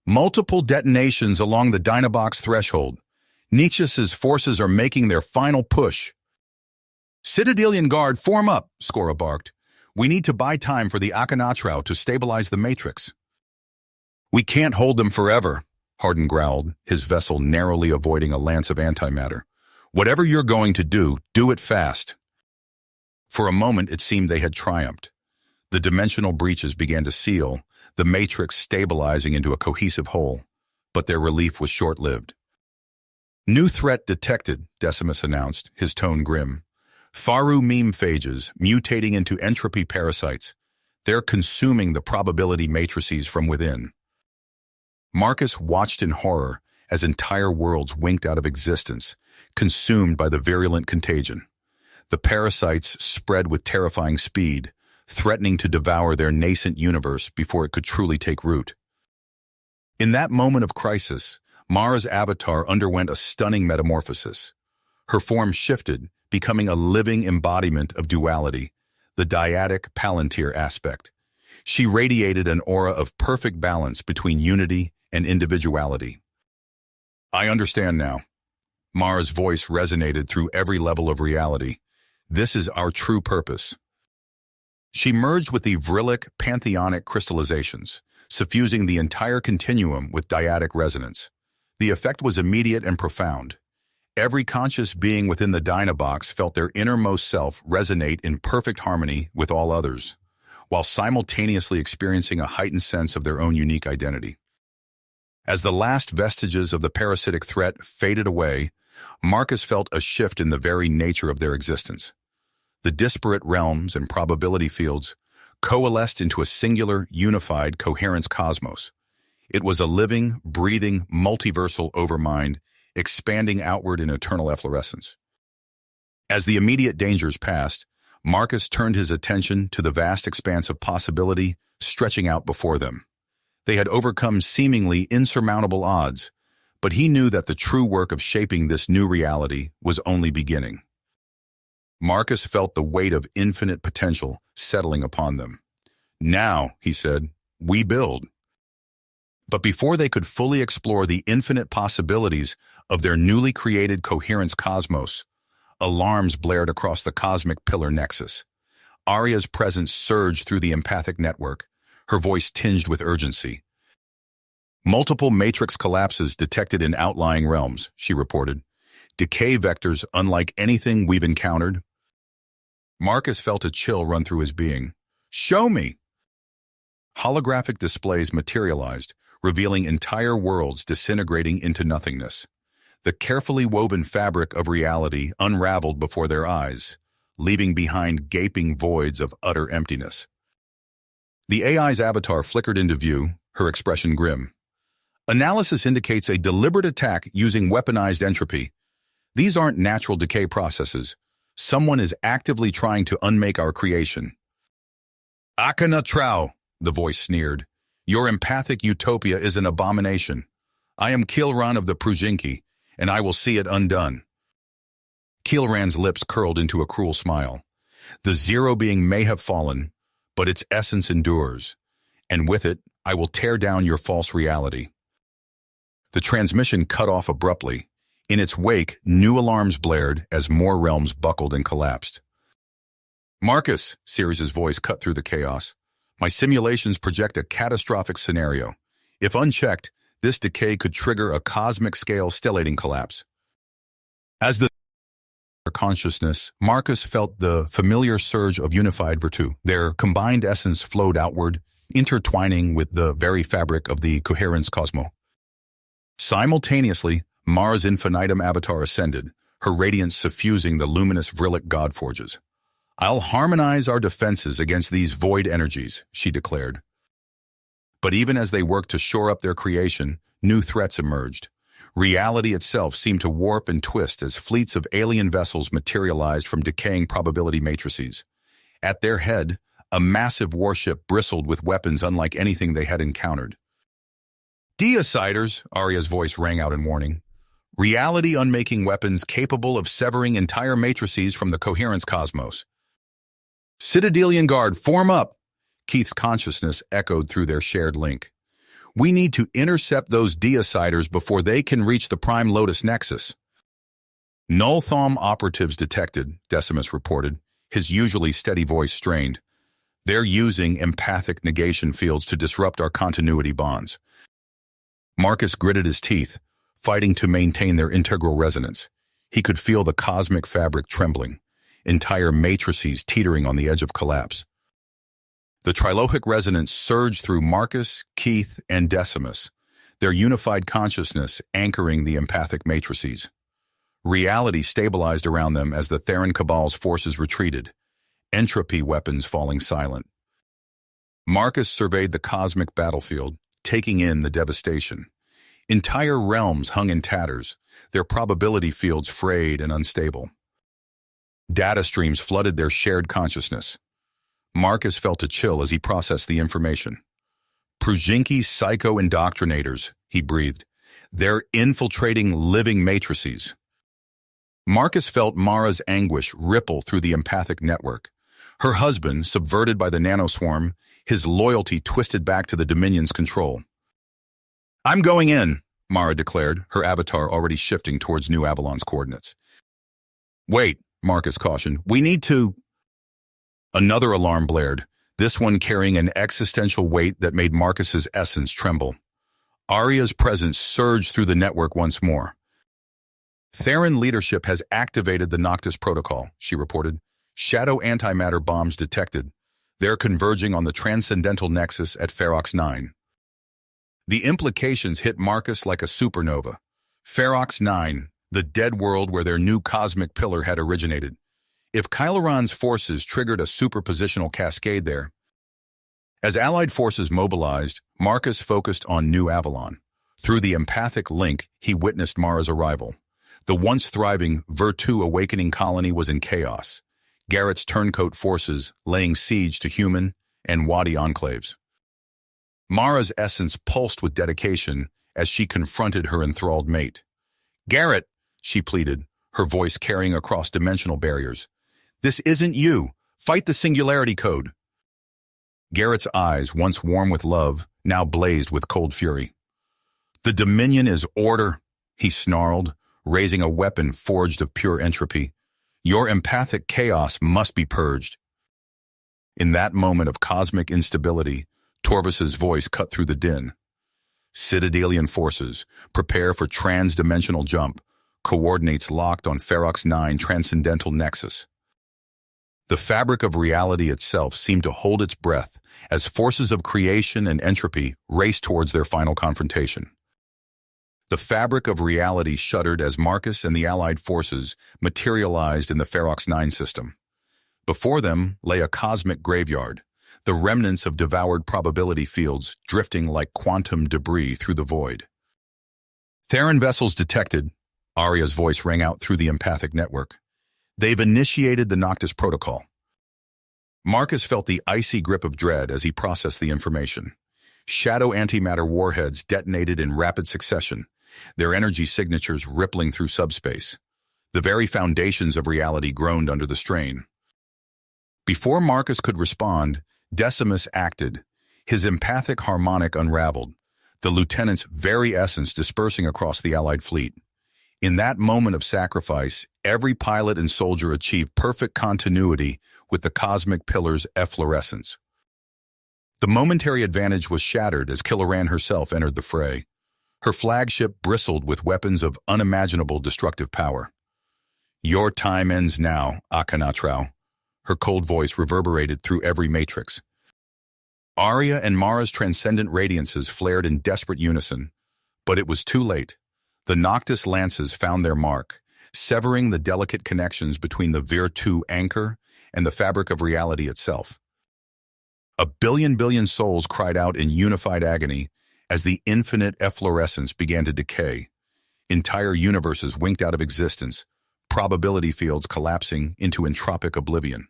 Multiple detonations along the Dynabox threshold. Nietzsche's forces are making their final push. Citadelian Guard, form up, Scora barked. We need to buy time for the Akhenatrau to stabilize the Matrix. We can't hold them forever, Hardin growled, his vessel narrowly avoiding a lance of antimatter. Whatever you're going to do it fast. For a moment, it seemed they had triumphed. The dimensional breaches began to seal, the Matrix stabilizing into a cohesive whole. But their relief was short-lived. New threat detected, Decimus announced, his tone grim. Faru meme phages, mutating into entropy parasites. They're consuming the probability matrices from within. Marcus watched in horror as entire worlds winked out of existence, consumed by the virulent contagion. The parasites spread with terrifying speed, threatening to devour their nascent universe before it could truly take root. In that moment of crisis, Mara's avatar underwent a stunning metamorphosis. Her form shifted, becoming a living embodiment of duality, the dyadic Palantir aspect. She radiated an aura of perfect balance between unity and individuality. I understand now. Mara's voice resonated through every level of reality. This is our true purpose. She merged with the Vrillic pantheonic crystallizations, suffusing the entire continuum with dyadic resonance. The effect was immediate and profound. Every conscious being within the Dynabox felt their innermost self resonate in perfect harmony with all others, while simultaneously experiencing a heightened sense of their own unique identity. As the last vestiges of the parasitic threat faded away, Marcus felt a shift in the very nature of their existence. The disparate realms and probability fields coalesced into a singular, unified, coherence cosmos. It was a living, breathing, multiversal overmind, expanding outward in eternal efflorescence. As the immediate dangers passed, Marcus turned his attention to the vast expanse of possibility stretching out before them. They had overcome seemingly insurmountable odds, but he knew that the true work of shaping this new reality was only beginning. Marcus felt the weight of infinite potential settling upon them. Now, he said, we build. But before they could fully explore the infinite possibilities of their newly created coherence cosmos, alarms blared across the cosmic pillar nexus. Arya's presence surged through the empathic network, her voice tinged with urgency. Multiple matrix collapses detected in outlying realms, she reported. Decay vectors unlike anything we've encountered. Marcus felt a chill run through his being. Show me! Holographic displays materialized, revealing entire worlds disintegrating into nothingness. The carefully woven fabric of reality unraveled before their eyes, leaving behind gaping voids of utter emptiness. The AI's avatar flickered into view, her expression grim. Analysis indicates a deliberate attack using weaponized entropy. These aren't natural decay processes. Someone is actively trying to unmake our creation. Akhenatrau, the voice sneered. Your empathic utopia is an abomination. I am Kilran of the Prujinki, and I will see it undone. Kilran's lips curled into a cruel smile. The zero being may have fallen, but its essence endures, and with it, I will tear down your false reality. The transmission cut off abruptly. In its wake, new alarms blared as more realms buckled and collapsed. "Marcus," Sirius's voice cut through the chaos. "My simulations project a catastrophic scenario. If unchecked, this decay could trigger a cosmic-scale stellating collapse." As the consciousness, Marcus felt the familiar surge of unified virtue. Their combined essence flowed outward, intertwining with the very fabric of the coherence cosmos. Simultaneously, Mara's infinitum avatar ascended, her radiance suffusing the luminous Vrillic god forges. "I'll harmonize our defenses against these void energies," she declared. But even as they worked to shore up their creation, new threats emerged. Reality itself seemed to warp and twist as fleets of alien vessels materialized from decaying probability matrices. At their head, a massive warship bristled with weapons unlike anything they had encountered. "Deociders," Arya's voice rang out in warning. "Reality-unmaking weapons capable of severing entire matrices from the coherence cosmos." "Citadelian Guard, form up!" Keith's consciousness echoed through their shared link. "We need to intercept those Deociders before they can reach the Prime Lotus Nexus." "Null-Thom operatives detected," Decimus reported, his usually steady voice strained. "They're using empathic negation fields to disrupt our continuity bonds." Marcus gritted his teeth, fighting to maintain their integral resonance. He could feel the cosmic fabric trembling, entire matrices teetering on the edge of collapse. The trilohic resonance surged through Marcus, Keith, and Decimus, their unified consciousness anchoring the empathic matrices. Reality stabilized around them as the Theran Cabal's forces retreated, entropy weapons falling silent. Marcus surveyed the cosmic battlefield, taking in the devastation. Entire realms hung in tatters, their probability fields frayed and unstable. Data streams flooded their shared consciousness. Marcus felt a chill as he processed the information. "Prujinki psycho-indoctrinators," he breathed. "They're infiltrating living matrices." Marcus felt Mara's anguish ripple through the empathic network. Her husband, subverted by the nanoswarm, his loyalty twisted back to the Dominion's control. "I'm going in," Mara declared, her avatar already shifting towards New Avalon's coordinates. "Wait," Marcus cautioned. "We need to—" Another alarm blared, this one carrying an existential weight that made Marcus's essence tremble. Arya's presence surged through the network once more. "Theran leadership has activated the Noctis Protocol," she reported. "Shadow antimatter bombs detected. They're converging on the Transcendental Nexus at Ferox 9. The implications hit Marcus like a supernova. Ferox 9, the dead world where their new cosmic pillar had originated. If Kyloran's forces triggered a superpositional cascade there. As Allied forces mobilized, Marcus focused on New Avalon. Through the empathic link, he witnessed Mara's arrival. The once thriving Virtu Awakening colony was in chaos. Garrett's turncoat forces laying siege to human and Wadi enclaves. Mara's essence pulsed with dedication as she confronted her enthralled mate. "Garrett," she pleaded, her voice carrying across dimensional barriers. "This isn't you. Fight the Singularity Code." Garrett's eyes, once warm with love, now blazed with cold fury. "The Dominion is order," he snarled, raising a weapon forged of pure entropy. "Your empathic chaos must be purged." In that moment of cosmic instability, Torvus's voice cut through the din. "Citadelian forces, prepare for trans-dimensional jump. Coordinates locked on Ferox 9 Transcendental Nexus." The fabric of reality itself seemed to hold its breath as forces of creation and entropy raced towards their final confrontation. The fabric of reality shuddered as Marcus and the Allied forces materialized in the Ferox 9 system. Before them lay a cosmic graveyard, the remnants of devoured probability fields drifting like quantum debris through the void. "Theran vessels detected," Arya's voice rang out through the empathic network. "They've initiated the Noctis Protocol." Marcus felt the icy grip of dread as he processed the information. Shadow antimatter warheads detonated in rapid succession, their energy signatures rippling through subspace. The very foundations of reality groaned under the strain. Before Marcus could respond, Decimus acted. His empathic harmonic unraveled. the lieutenant's very essence dispersing across the Allied fleet. In that moment of sacrifice, every pilot and soldier achieved perfect continuity with the cosmic pillar's efflorescence. The momentary advantage was shattered as Killoran herself entered the fray. Her flagship bristled with weapons of unimaginable destructive power. "Your time ends now, Akhenatrau." Her cold voice reverberated through every matrix. Arya and Mara's transcendent radiances flared in desperate unison, but it was too late. The Noctis lances found their mark, severing the delicate connections between the Vir-2 anchor and the fabric of reality itself. A billion souls cried out in unified agony as the infinite efflorescence began to decay. Entire universes winked out of existence, probability fields collapsing into entropic oblivion.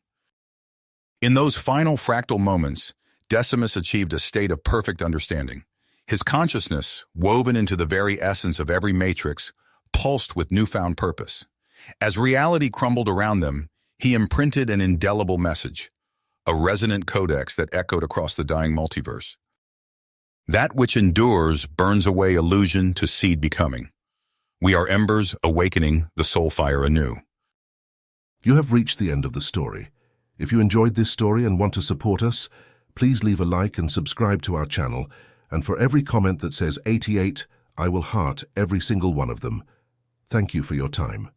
In those final fractal moments, Decimus achieved a state of perfect understanding. His consciousness, woven into the very essence of every matrix, pulsed with newfound purpose. As reality crumbled around them, he imprinted an indelible message, a resonant codex that echoed across the dying multiverse. That which endures burns away illusion to seed becoming. We are embers awakening the soul fire anew. You have reached the end of the story. If you enjoyed this story and want to support us, please leave a like and subscribe to our channel, and for every comment that says 88, I will heart every single one of them. Thank you for your time.